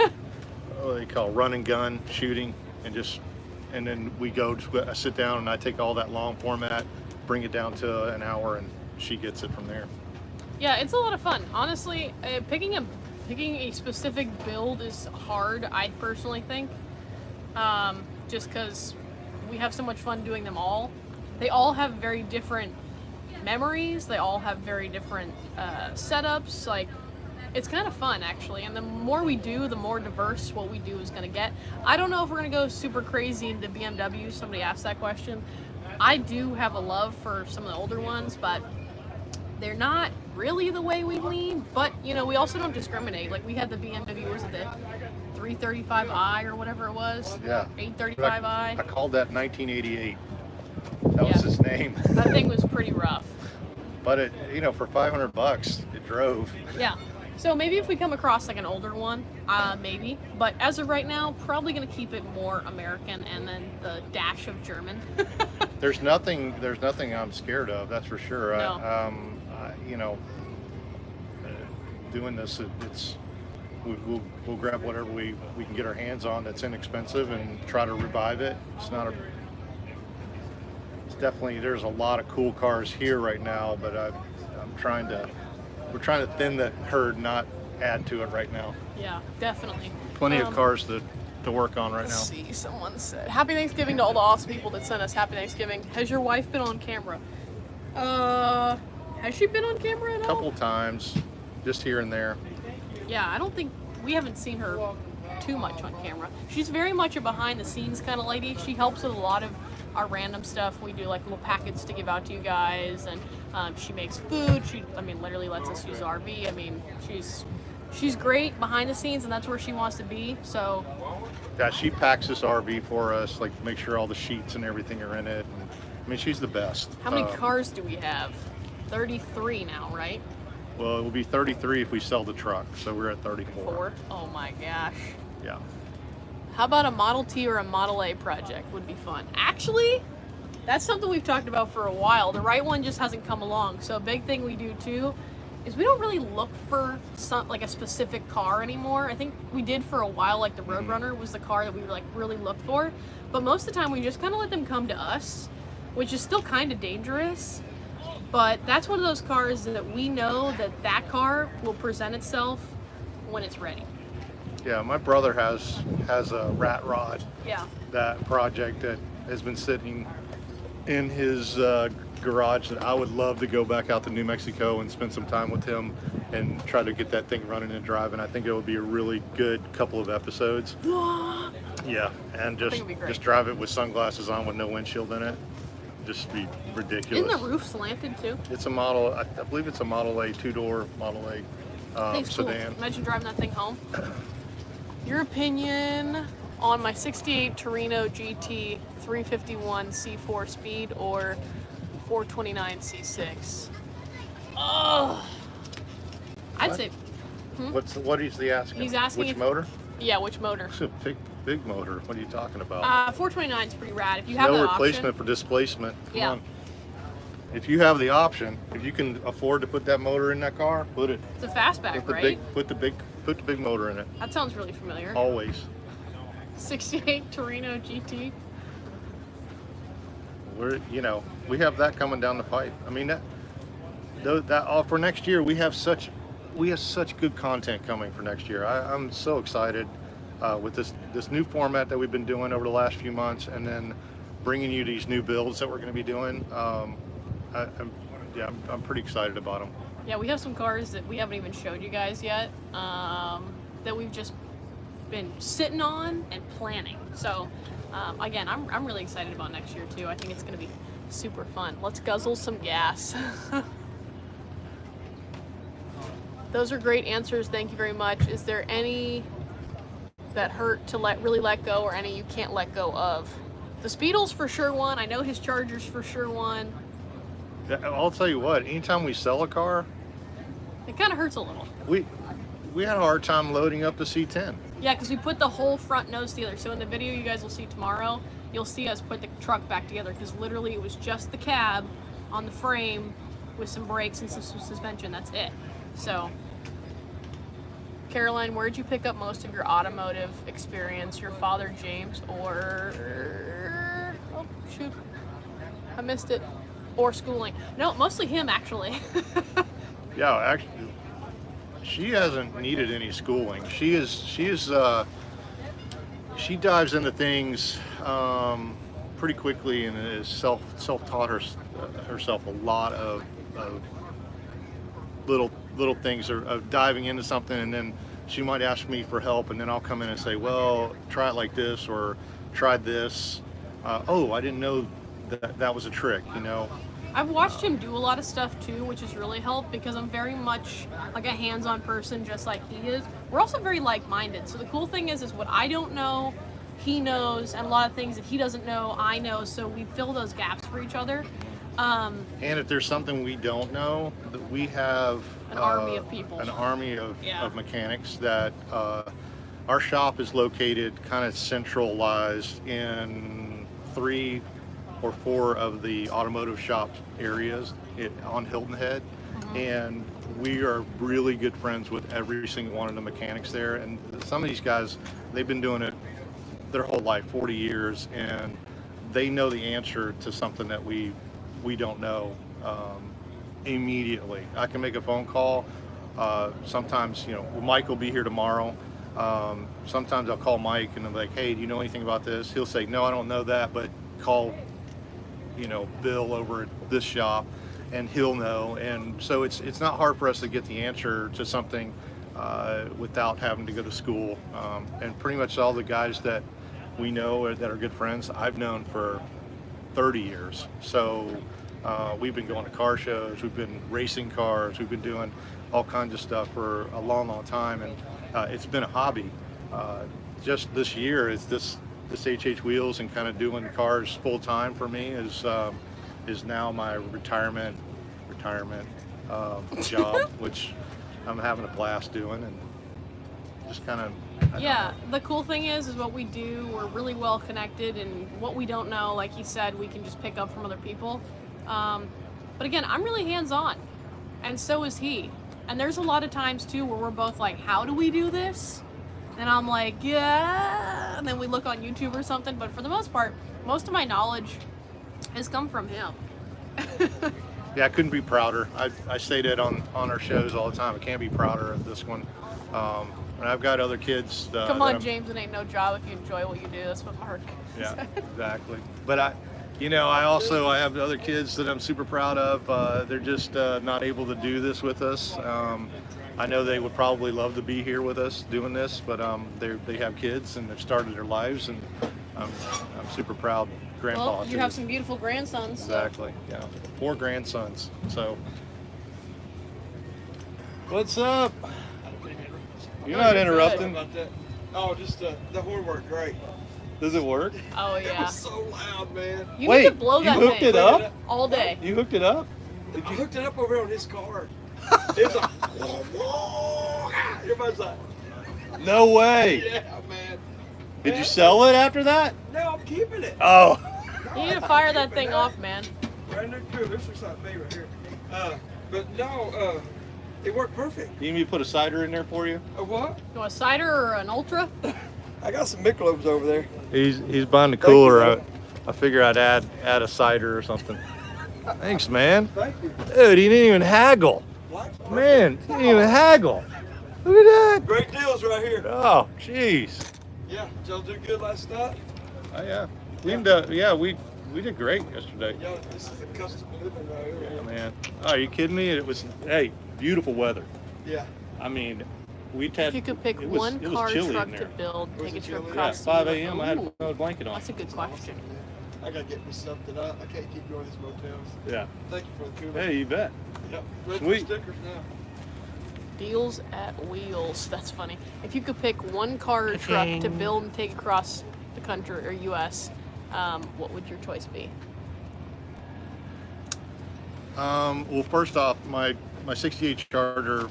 what they call run and gun shooting, and then we go to sit down and I take all that long format, bring it down to an hour, and she gets it from there. Yeah, it's a lot of fun. Honestly, picking a specific build is hard, I personally think. Just because we have so much fun doing them all. They all have very different memories. They all have very different setups. Like, it's kind of fun, actually. And the more we do, the more diverse what we do is going to get. I don't know if we're going to go super crazy into BMW. Somebody asked that question. I do have a love for some of the older ones, but they're not really the way we lean. But, you know, we also don't discriminate. Like, we had the BMW, was it the 335i or whatever it was? Yeah. 835i. I called that 1988. That was his name. That thing was pretty rough. But it, you know, for $500, it drove. Yeah. So maybe if we come across like an older one, maybe. But as of right now, probably going to keep it more American and then the dash of German. There's nothing I'm scared of. That's for sure. No. You know, doing this, we'll grab whatever we can get our hands on that's inexpensive and try to revive it. It's definitely, there's a lot of cool cars here right now, but we're trying to thin the herd, not add to it right now. Yeah, definitely. Plenty of cars to work on right now. Let's see, someone said, Happy Thanksgiving to all the awesome people that sent us Happy Thanksgiving. Has your wife been on camera? Has she been on camera at all? A couple times, just here and there. Yeah, I don't think, we haven't seen her too much on camera. She's very much a behind the scenes kind of lady. She helps with a lot of our random stuff. We do like little packets to give out to you guys, and she makes food. She, literally lets us use the RV. She's great behind the scenes, and that's where she wants to be. So Yeah, she packs this RV for us, like make sure all the sheets and everything are in it. And, she's the best. how many cars do we have? 33 now, right? Well, it will be 33 if we sell the truck, so we're at 34. 4? Oh my gosh. Yeah. How about a Model T or a Model A project? Would be fun. Actually, That's something we've talked about for a while. The right one just hasn't come along. So a big thing we do too is we don't really look for like a specific car anymore. I think we did for a while, like the Roadrunner was the car that we like really looked for. But most of the time we just kind of let them come to us, which is still kind of dangerous. But that's one of those cars that we know that car will present itself when it's ready. Yeah, my brother has a rat rod. Yeah. That project that has been sitting in his garage that I would love to go back out to New Mexico and spend some time with him and try to get that thing running and driving. I think it would be a really good couple of episodes. Yeah, and just drive it with sunglasses on with no windshield in it. Just be ridiculous. Isn't the roof slanted too? It's a model, I believe it's a Model A, two-door Model A sedan. Cool. Imagine driving that thing home. Your opinion on my 68 Torino GT 351 C4 speed or 429 C6? Oh, I'd say. What is he asking? He's asking which if, motor? Yeah, which motor? It's a big motor. What are you talking about? 429 is pretty rad. If you have no the replacement option, for displacement. Come Yeah. on. If you have the option, if you can afford to put that motor in that car, put it. It's a fastback, Put the right? put the big motor in it. That sounds really familiar. Always. 68 Torino GT. We have that coming down the pipe. I mean that for next year we have such good content coming for next year. I'm so excited with this new format that we've been doing over the last few months, and then bringing you these new builds that we're going to be doing. I'm pretty excited about them. Yeah, we have some cars that we haven't even showed you guys yet, that we've just been sitting on and planning. So again, I'm really excited about next year too. I think it's going to be super fun. Let's guzzle some gas. Those are great answers. Thank you very much. Is there any that hurt to really let go, or any you can't let go of? The Speedle's for sure one. I know his Charger's for sure one. I'll tell you what. Anytime we sell a car, It kind of hurts a little. we had a hard time loading up the C10. Yeah, because we put the whole front nose together. So in the video you guys will see tomorrow, you'll see us put the truck back together, because literally it was just the cab on the frame with some brakes and some suspension. That's it. So, Caroline, where'd you pick up most of your automotive experience? Your father, James, or... Oh, shoot. I missed it. Or schooling. No, mostly him, actually. Yeah, actually, she hasn't needed any schooling. She dives into things pretty quickly, and is self-taught herself a lot of little things of diving into something, and then she might ask me for help, and then I'll come in and say, well, try it like this, or try this. Oh, I didn't know that was a trick, I've watched him do a lot of stuff too, which has really helped, because I'm very much like a hands-on person, just like he is. We're also very like-minded. So the cool thing is what I don't know, he knows, and a lot of things that he doesn't know, I know. So we fill those gaps for each other. And if there's something we don't know, that we have an army of people, an army of mechanics that our shop is located kind of centralized in 3 or 4 of the automotive shop areas on Hilton Head. And we are really good friends with every single one of the mechanics there. And some of these guys, they've been doing it their whole life, 40 years, and they know the answer to something that we don't know immediately. I can make a phone call. Sometimes, Mike will be here tomorrow. Sometimes I'll call Mike and I'm like, hey, do you know anything about this? He'll say, no, I don't know that, but call Bill over at this shop, and he'll know. And so it's not hard for us to get the answer to something without having to go to school. And pretty much all the guys that we know that are good friends, I've known for 30 years. So we've been going to car shows, we've been racing cars, we've been doing all kinds of stuff for a long time, and it's been a hobby. Just this year, it's this HHWheels and kind of doing cars full time for me is now my retirement job, which I'm having a blast doing. And just kind of. Yeah, the cool thing is what we do, we're really well connected, and what we don't know, like he said, we can just pick up from other people. But again, I'm really hands-on, and so is he. And there's a lot of times too where we're both like, how do we do this? And I'm like, yeah, and then we look on YouTube or something. But for the most part, most of my knowledge has come from him. Yeah, I couldn't be prouder. I say that on our shows all the time. I can't be prouder of this one. And I've got other kids. Come on, James, it ain't no job if you enjoy what you do. That's what Mark Yeah, exactly. But I have other kids that I'm super proud of. They're just not able to do this with us. I know they would probably love to be here with us doing this, but they have kids and they've started their lives, and I'm super proud grandpa. Well, you have some beautiful grandsons. Exactly. Yeah, 4 grandsons. So, what's up? You're not interrupting. About that. Oh, just the horn worked great. Does it work? Oh It yeah. was so loud, man. You Wait, need to blow that you hooked thing it up? all day. You hooked it up? I hooked it up over on his car. It was like, everybody's like, No way. yeah, man. Did you sell it after that? No, I'm keeping it. Oh. You need to fire that thing off, man. Brand new crew. This looks like me right here. But no, it worked perfect. You need me to put a cider in there for you? A what? You want a cider or an ultra? I got some Michelob's over there. He's buying the Thank you, cooler. brother. I figure I'd add a cider or something. Thanks, man. Thank you. Dude, he didn't even haggle. What? Man, he didn't even haggle. Look at that. Great deals right here. Oh, jeez. Yeah, did y'all do good last night? Oh yeah. We did great yesterday. Y'all, this is a custom living right here. Yeah, man. Oh, are you kidding me? It was beautiful weather. Yeah. I mean, we had. If you could pick it was one car chilly truck in to there. build, Was take a it trip chilly? Yeah, across 5 the a.m. I had to Ooh, put a blanket on. That's a good question. I gotta get me something. I can't keep going to these motels. Yeah. Thank you for the cooler. Hey, you bet. Yep. Ready Sweet. for stickers now. Deals at Wheels. That's funny. If you could pick one car or truck to build and take across the country or U.S., what would your choice be? Well, first off, my 68 Charger,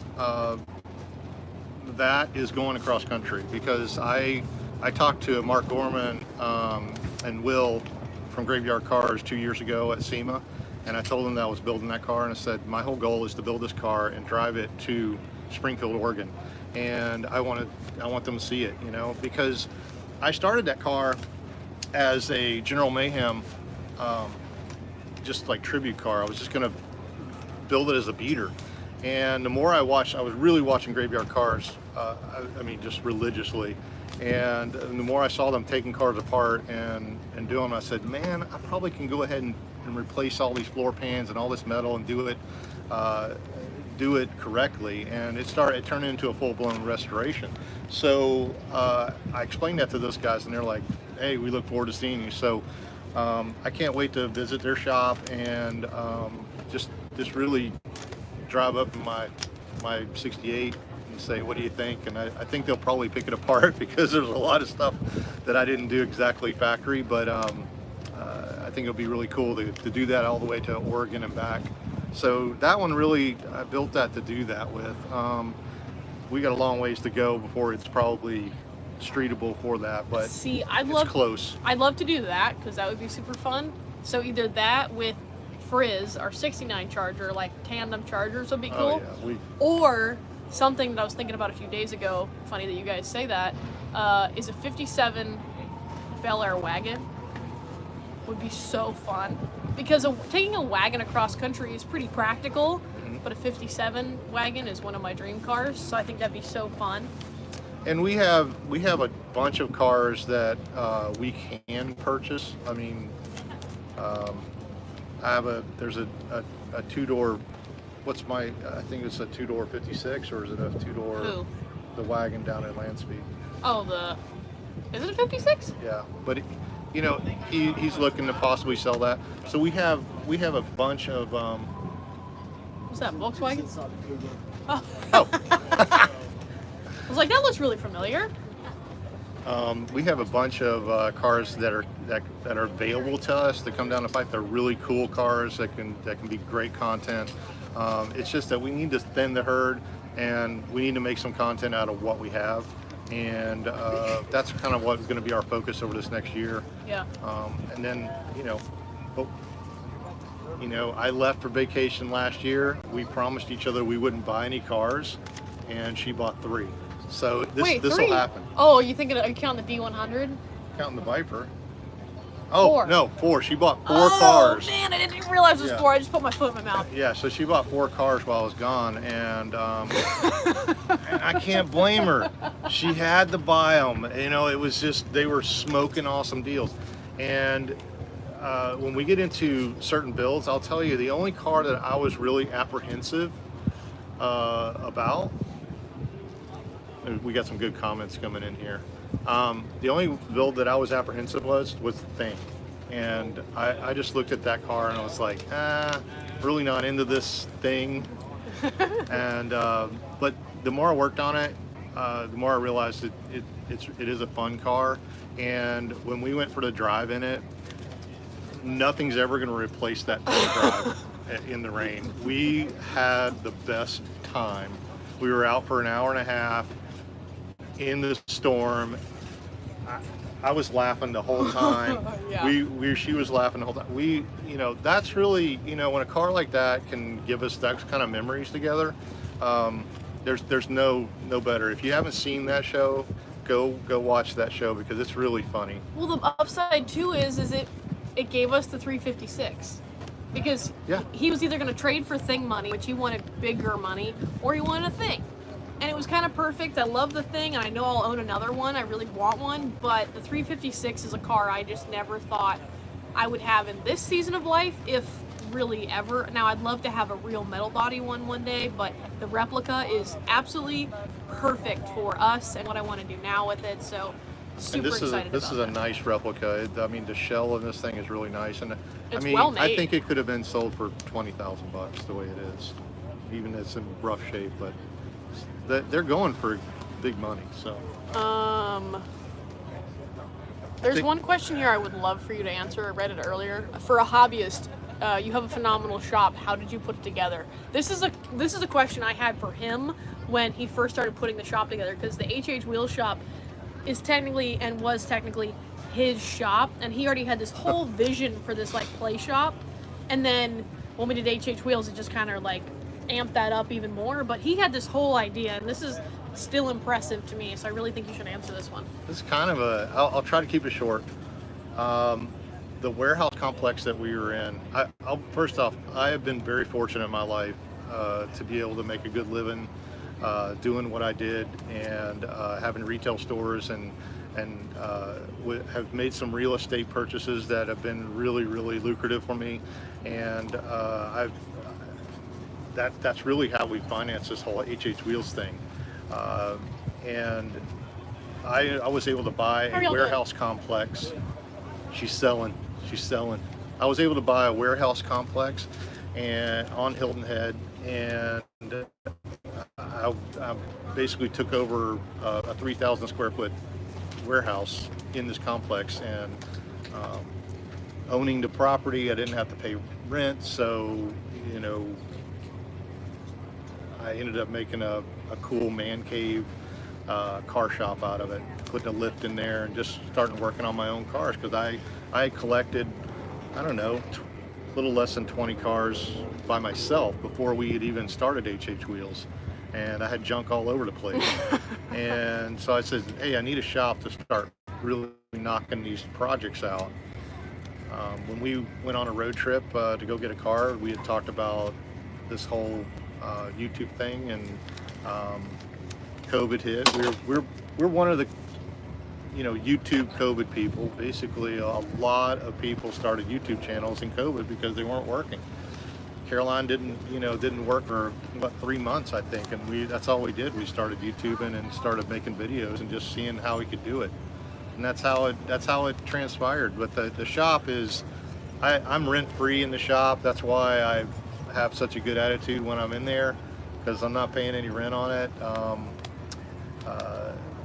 that is going across country because I talked to Mark Gorman and Will from Graveyard Cars 2 years ago at SEMA, and I told them that I was building that car, and I said my whole goal is to build this car and drive it to Springfield, Oregon, and I want them to see it, because I started that car as a General Mayhem, just like tribute car. I was just gonna build it as a beater, and the more I watched, I was really watching Graveyard Cars, I mean just religiously, and the more I saw them taking cars apart and doing them, I said, man, I probably can go ahead and replace all these floor pans and all this metal and do it correctly, and it turned into a full-blown restoration. So I explained that to those guys, and they're like, hey, we look forward to seeing you. So I can't wait to visit their shop and just really drive up in my 68 and say, what do you think? And I think they'll probably pick it apart because there's a lot of stuff that I didn't do exactly factory, but I think it'll be really cool to do that all the way to Oregon and back. So that one really, I built that to do that with. We got a long ways to go before it's probably streetable for that, but See, it's close. I'd love to do that because that would be super fun. So either that with Frizz, our 69 Charger, like tandem Chargers would be cool. Oh, yeah, Or something that I was thinking about a few days ago, funny that you guys say that, is a 57 Bel Air wagon. Would be so fun. Because taking a wagon across country is pretty practical, but a 57 wagon is one of my dream cars, so I think that'd be so fun. And we have a bunch of cars that we can purchase. I mean, there's a two-door, I think it's a two-door 56, or is it a two-door? Who? The wagon down at Landspeed. Oh, is it a 56? Yeah, but he's looking to possibly sell that. So we have a bunch of What's that, Volkswagen? It's not a Cougar. Oh. I was like, that looks really familiar. we have a bunch of cars that are available to us that come down the pipe. They're really cool cars that can be great content. It's just that we need to thin the herd, and we need to make some content out of what we have. and that's kind of what's going to be our focus over this next year. Yeah. And then, I left for vacation last year. We promised each other we wouldn't buy any cars, and she bought 3. So this will 3? happen. Oh, are you counting the D100? Counting the Viper. Oh, 4. no, 4. She bought 4 Oh, cars. man, I didn't even realize it was Yeah. 4. I just put my foot in my mouth. Yeah, so she bought 4 cars while I was gone, and I can't blame her. She had to buy them. It was just, they were smoking awesome deals. And when we get into certain builds, I'll tell you, the only car that I was really apprehensive about, we got some good comments coming in here. The only build that I was apprehensive was the Thing. And I just looked at that car and I was like, really not into this Thing. And but the more I worked on it, the more I realized it is a fun car. And when we went for the drive in it, nothing's ever going to replace that drive in the rain. We had the best time. We were out for an hour and a half in the storm. I was laughing the whole time. Yeah. She was laughing the whole time. That's really, when a car like that can give us that kind of memories together, there's no better. If you haven't seen that show, go watch that show because it's really funny. Well, the upside too is it gave us the 356 because he was either going to trade for Thing money, which he wanted bigger money, or he wanted a Thing. And it was kind of perfect. I love the Thing, and I know I'll own another one. I really want one, but the 356 is a car I just never thought I would have in this season of life, if really ever. Now, I'd love to have a real metal body one day, but the replica is absolutely perfect for us and what I want to do now with it. So, super excited this is about a nice replica. The shell in this thing is really nice, and It's well I made. think it could have been sold for $20,000 the way it is, even though it's in rough shape. But they're going for big money. So there's one question here I would love for you to answer. I read it earlier. For a hobbyist, you have a phenomenal shop. How did you put it together? This is a question I had for him when he first started putting the shop together, because the HHWheels shop is was technically his shop, and he already had this whole vision for this like play shop. And then when we did HHWheels, it just kind of like amped that up even more. But he had this whole idea, and this is still impressive to me. So I really think you should answer this one. This is kind of I'll try to keep it short. The warehouse complex that we were in, first off, I have been very fortunate in my life to be able to make a good living doing what I did, and having retail stores, and have made some real estate purchases that have been really, really lucrative for me. And that's really how we financed this whole HHWheels thing. And I was able to buy a warehouse complex. She's selling. I was able to buy a warehouse complex on Hilton Head, and I basically took over a 3,000 square foot warehouse in this complex, and owning the property, I didn't have to pay rent, so I ended up making a cool man cave car shop out of it, putting a lift in there and just starting working on my own cars, because I collected, I don't know, a little less than 20 cars by myself before we had even started HHWheels, and I had junk all over the place. And so I said, hey, I need a shop to start really knocking these projects out. When we went on a road trip to go get a car, we had talked about this whole YouTube thing, and COVID hit. We're one of the YouTube COVID people. Basically, a lot of people started YouTube channels in COVID because they weren't working. Caroline didn't work for about 3 months, I think, and that's all we did. We started YouTubing and started making videos and just seeing how we could do it, and that's how it transpired. But the shop is, I'm rent free in the shop. That's why I have such a good attitude when I'm in there, because I'm not paying any rent on it.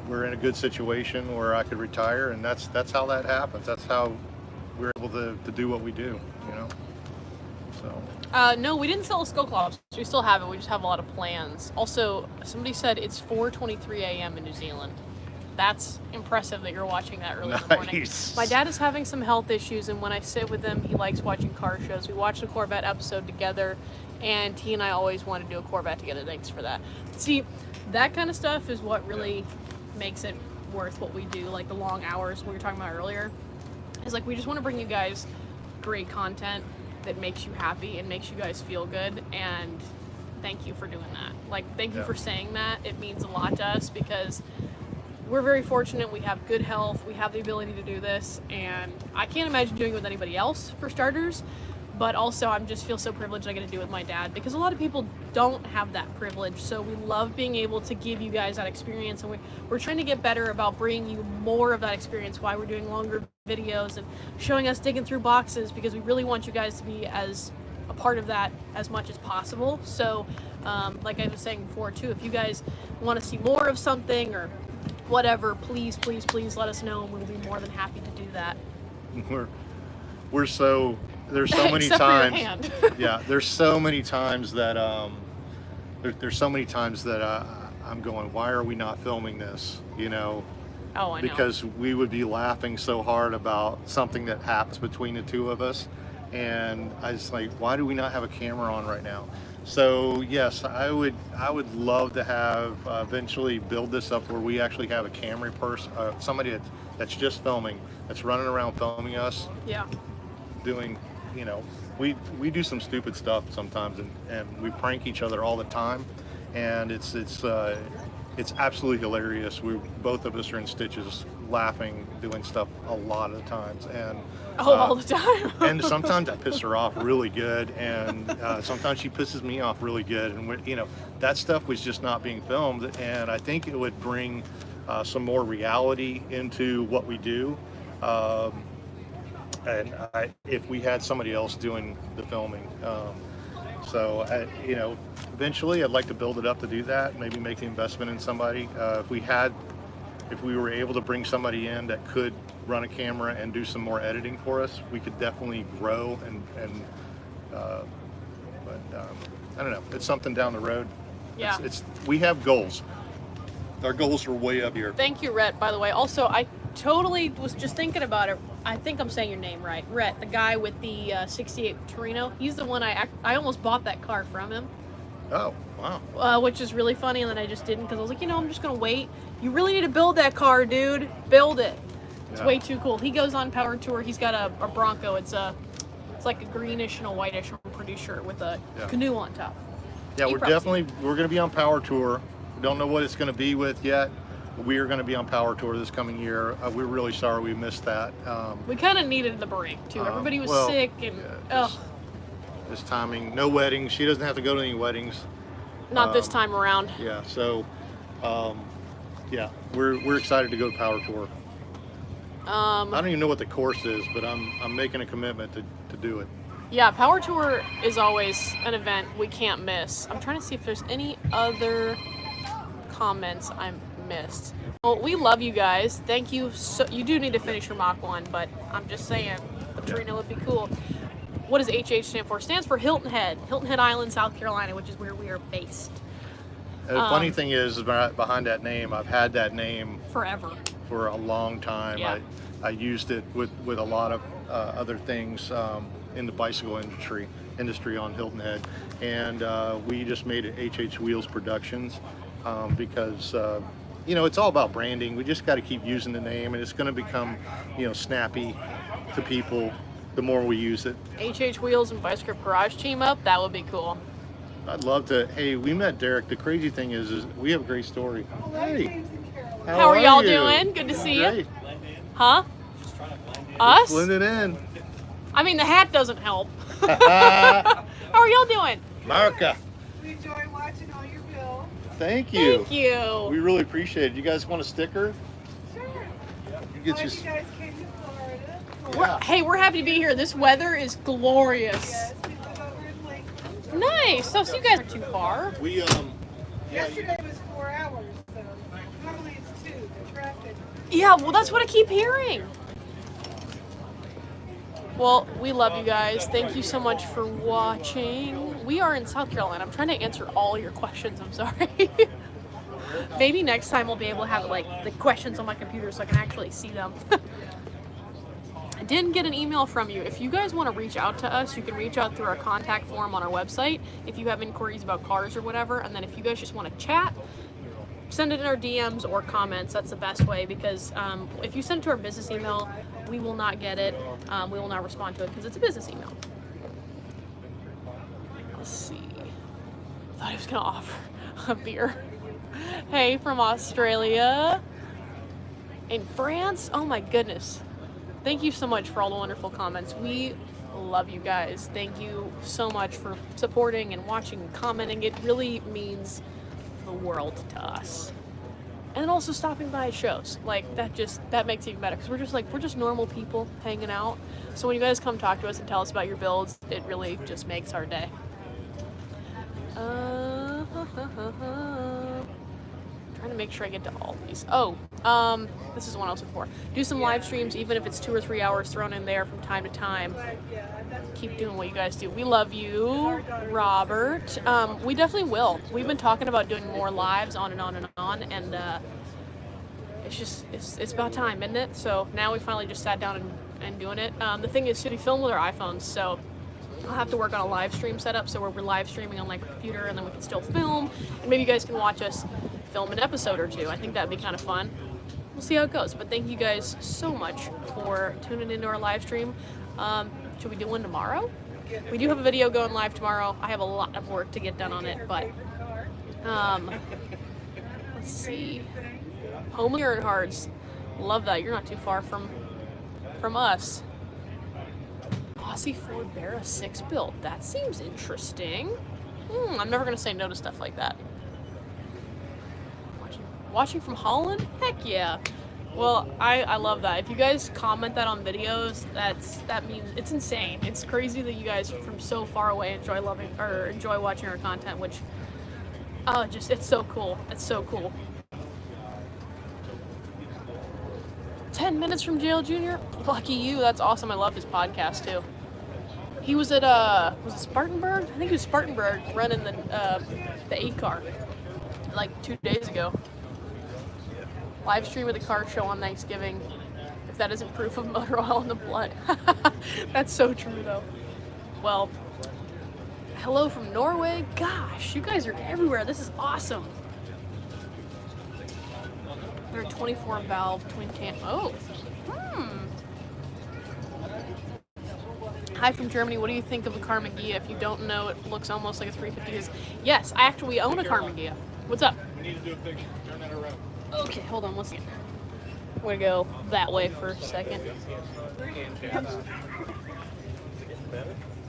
We're in a good situation where I could retire, and that's how that happens. That's how we're able to do what we do, So. No, we didn't sell a skull clops. We still have it. We just have a lot of plans. Also, somebody said it's 4:23 a.m. in New Zealand. that's impressive that you're watching that early in the morning. Nice. My dad is having some health issues, and when I sit with him, he likes watching car shows. We watched a Corvette episode together, and he and I always want to do a Corvette together. Thanks for that. See, that kind of stuff is what really makes it worth what we do, like the long hours we were talking about earlier. Is like we just want to bring you guys great content that makes you happy and makes you guys feel good, and thank you for doing that. Like, thank you for saying that. It means a lot to us because we're very fortunate. We have good health. We have the ability to do this, and I can't imagine doing it with anybody else, for starters. But also, I just feel so privileged I get to do it with my dad, because a lot of people don't have that privilege. So we love being able to give you guys that experience, and we're trying to get better about bringing you more of that experience. Why we're doing longer videos and showing us digging through boxes, because we really want you guys to be as a part of that as much as possible. So like I was saying before too, if you guys want to see more of something or whatever, please let us know, and we'll be more than happy to do that. We're so, there's so many Except for your times. hand. Yeah, there's so many times that there's so many times that I'm going, why are we not filming this? You know, Oh, I know. because we would be laughing so hard about something that happens between the two of us, and I was like, why do we not have a camera on right now? So yes, I would love to have eventually build this up where we actually have a camera person, somebody that's just filming, that's running around filming us, Yeah. doing, you know, we do some stupid stuff sometimes, and we prank each other all the time, and it's absolutely hilarious. Both of us are in stitches laughing, doing stuff a lot of the times, and all the time. and sometimes I piss her off really good, and sometimes she pisses me off really good, and you know, that stuff was just not being filmed, and I think it would bring some more reality into what we do. And if we had somebody else doing the filming, so you know, eventually I'd like to build it up to do that. Maybe make the investment in somebody. If we were able to bring somebody in that could run a camera and do some more editing for us, we could definitely grow. But I don't know. It's something down the road. Yeah. We have goals. Our goals are way up here. Thank you, Rhett, by the way. Also, I totally was just thinking about it. I think I'm saying your name right. Rhett, the guy with the 68 Torino. He's the one I almost bought that car from him. Oh, wow. Which is really funny, and then I just didn't, because I was like, you know, I'm just going to wait. You really need to build that car, dude. Build it. It's way too cool. He goes on Power Tour. He's got a Bronco. It's like a greenish and a whitish, I'm pretty sure, with a canoe on top. Yeah, we're going to be on Power Tour. We don't know what it's going to be with yet. We are going to be on Power Tour this coming year. We're really sorry we missed that. We kind of needed the break, too. Everybody was sick, and this timing, no weddings. She doesn't have to go to any weddings. Not this time around. Yeah, so yeah, we're excited to go to Power Tour. I don't even know what the course is, but I'm making a commitment to do it. Yeah, Power Tour is always an event we can't miss. I'm trying to see if there's any other comments I missed. Well, we love you guys. Thank you. You do need to finish your Mach 1, but I'm just saying, the Torino would be cool. What does HH stand for? It stands for Hilton Head Island, South Carolina, which is where we are based. The funny thing is behind that name, I've had that name Forever. for a long time. Yeah. I used it with a lot of other things in the bicycle industry on Hilton Head, and we just made it HHWheels Productions because you know, it's all about branding. We just got to keep using the name, and it's going to become, you know, snappy to people the more we use it. HH Wheels and Vice Grip Garage team up, that would be cool. I'd love to. Hey, we met Derek. The crazy thing is we have a great story. Hey, How are y'all you? doing? Good to see you. Great. Huh? Us? Blend it in. I mean, the hat doesn't help. How are y'all doing? Marca. We enjoy watching all your builds. Thank you. Thank you. We really appreciate it. You guys want a sticker? Sure. You get Glad you. you guys came to Florida. Yeah. Hey, we're happy to be here. This weather is glorious. Yes, we live over in Lakeland. Nice. So you guys aren't too far. We Yesterday was 4 hours, so normally it's 2. The traffic. Yeah, well, that's what I keep hearing. Well, we love you guys. Thank you so much for watching. We are in South Carolina. I'm trying to answer all your questions. I'm sorry. Maybe next time I'll be able to have like the questions on my computer so I can actually see them. I didn't get an email from you. If you guys want to reach out to us, you can reach out through our contact form on our website if you have inquiries about cars or whatever. And then if you guys just want to chat, send it in our DMs or comments. That's the best way, because if you send it to our business email, we will not get it. We will not respond to it because it's a business email. Let's see. I thought he was going to offer a beer. Hey, from Australia. In France? Oh my goodness. Thank you so much for all the wonderful comments. We love you guys. Thank you so much for supporting and watching and commenting. It really means the world to us. And then also stopping by at shows. Like that makes it even better, because we're just normal people hanging out. So when you guys come talk to us and tell us about your builds, it really just makes our day. Trying to make sure I get to all these. Oh, this is one I was looking for. Do some live streams, even if it's 2 or 3 hours thrown in there from time to time. Keep doing what you guys do. We love you, Robert. We definitely will. We've been talking about doing more lives on and on and on, and it's about time, isn't it? So now we finally just sat down and doing it. The thing is, we film with our iPhones, so I'll have to work on a live stream setup, so we're live streaming on my computer, and then we can still film, and maybe you guys can watch us film an episode or two. I think that'd be kind of fun. We'll see how it goes, but thank you guys so much for tuning into our live stream. Should we do one tomorrow? We do have a video going live tomorrow. I have a lot of work to get done on it, but let's see. Homely or Hards. Love that. You're not too far from us. Aussie Ford Barra 6 build. That seems interesting. I'm never gonna say no to stuff like that. Watching from Holland? Heck yeah. Well, I love that. If you guys comment that on videos, that means it's insane. It's crazy that you guys from so far away enjoy watching our content, which it's so cool. It's so cool. 10 minutes from jail, Junior? Lucky you. That's awesome. I love his podcast too. He was at was it Spartanburg? I think it was Spartanburg running the 8 car like 2 days ago. Live stream of the car show on Thanksgiving. If that isn't proof of motor oil in the blood. That's so true though. Well, hello from Norway. Gosh, you guys are everywhere. This is awesome. They're a 24 valve twin cam. Oh. Hi from Germany. What do you think of the Karmann Ghia? If you don't know, it looks almost like a 350. Yes, we own a Karmann Ghia. What's up? We need to do a picture. Turn that around. Okay, hold on one second. I'm gonna go that way for a second.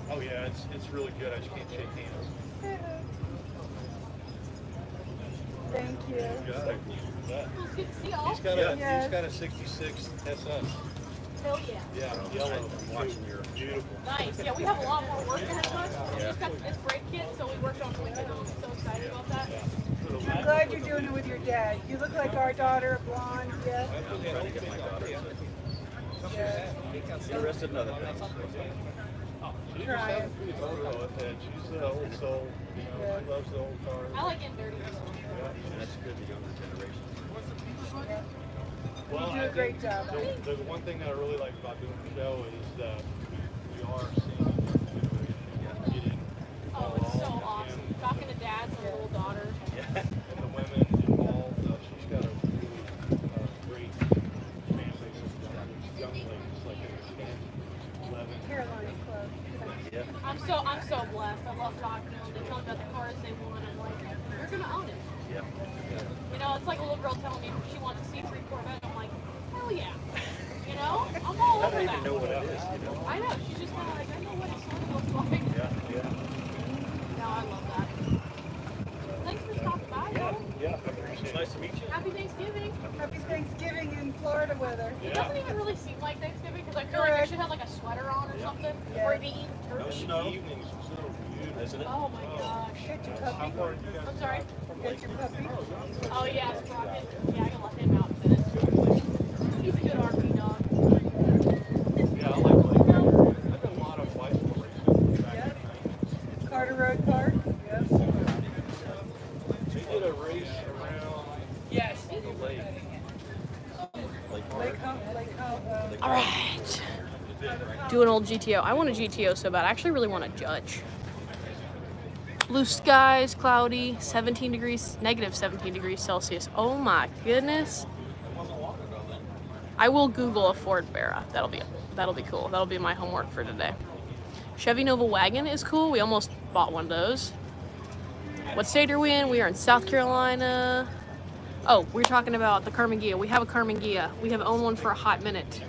Oh yeah, it's really good. I just can't shake hands. Thank you. It's good to see y'all. He's got a 66 SS. Hell yeah. Yeah, yellow. Beautiful. Nice. Yeah, we have a lot more work ahead of us. We just got this brake kit, so we worked on doing it. I'm so excited about that. I'm glad you're doing it with your dad. You look like our daughter, blonde, yes. The rest of another thing. Trying. She's an old soul. She loves the old cars. I like getting dirty. That's good, the younger generation. You do a great job. The one thing that I really like about doing the show is that we are seeing getting Oh, it's so awesome. Talking to dads and little daughter. and the women involved. She's got a really great family system. Young ladies like 10, 11. Caroline's Club. I'm so blessed. I love talking to them. They tell me about the cars they want. I'm like, you're gonna own it. Yep. You know, it's like a little girl telling me she wants a C3 Corvette. I'm like, hell yeah. You know, I'm all over that. I don't even know what it is, you know. I know. She's just kind of like, I know what it sort of looks like. Yeah. No, I love that. Thanks for stopping by, y'all. Yeah. Nice to meet you. Happy Thanksgiving. Happy Thanksgiving in Florida weather. It doesn't even really seem like Thanksgiving because I feel like I should have like a sweater on or something. Yeah. Or be eating turkey. The evenings are so beautiful, isn't it? Oh my gosh. Get your puppy. I'm sorry. Get your puppy. Oh yeah, it's Rocket. Yeah, I can let him out in a minute. He's a good RV dog. Yeah, I like I've done a lot of bicycle racing back in the 90s. Carter Road Park. Yes. They did a race around Do an old GTO. I want a GTO so bad. I actually really want a Judge. Blue skies, cloudy, 17 degrees, negative 17 degrees Celsius. Oh my goodness. I will Google a Ford Vera. That'll be cool. That'll be my homework for today. Chevy Nova wagon is cool. We almost bought one of those. What state are we in? We are in South Carolina. Oh, we're talking about the Karmann Ghia. We have a Karmann Ghia. We have owned one for a hot minute.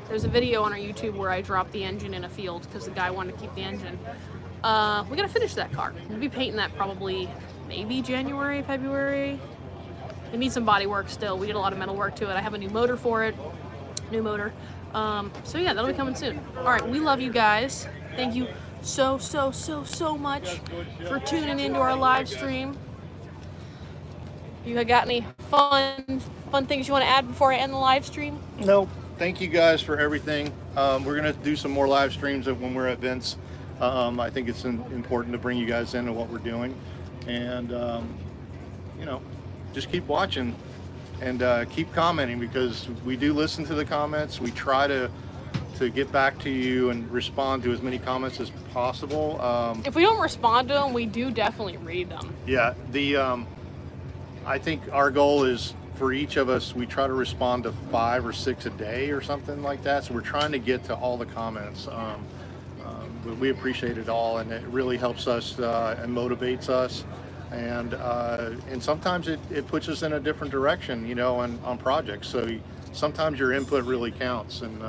There's a video on our YouTube where I dropped the engine in a field because the guy wanted to keep the engine. We gotta finish that car. We'll be painting that probably maybe January, February. It needs some body work still. We did a lot of metal work to it. I have a new motor for it. New motor. So yeah, that'll be coming soon. All right, we love you guys. Thank you so much for tuning into our live stream. You got any fun things you want to add before I end the live stream? No, thank you guys for everything. We're gonna do some more live streams when we're at events. I think it's important to bring you guys into what we're doing, and you know, just keep watching and keep commenting, because we do listen to the comments. We try to get back to you and respond to as many comments as possible. If we don't respond to them, we do definitely read them. Yeah, I think our goal is for each of us, we try to respond to 5 or 6 a day or something like that. So we're trying to get to all the comments. But we appreciate it all, and it really helps us and motivates us. And sometimes it puts us in a different direction, you know, on projects. So sometimes your input really counts. And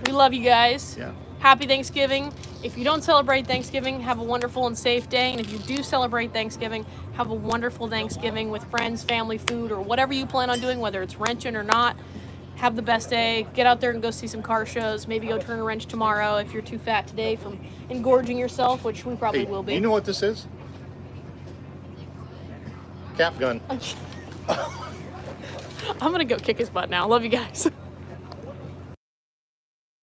we love you guys. yeah. Happy Thanksgiving. If you don't celebrate Thanksgiving, have a wonderful and safe day. And if you do celebrate Thanksgiving, have a wonderful Thanksgiving with friends, family, food, or whatever you plan on doing, whether it's wrenching or not. Have the best day. Get out there and go see some car shows. Maybe go turn a wrench tomorrow if you're too fat today from engorging yourself, which we probably will be. You know what this is? Cap gun. I'm gonna go kick his butt now. Love you guys.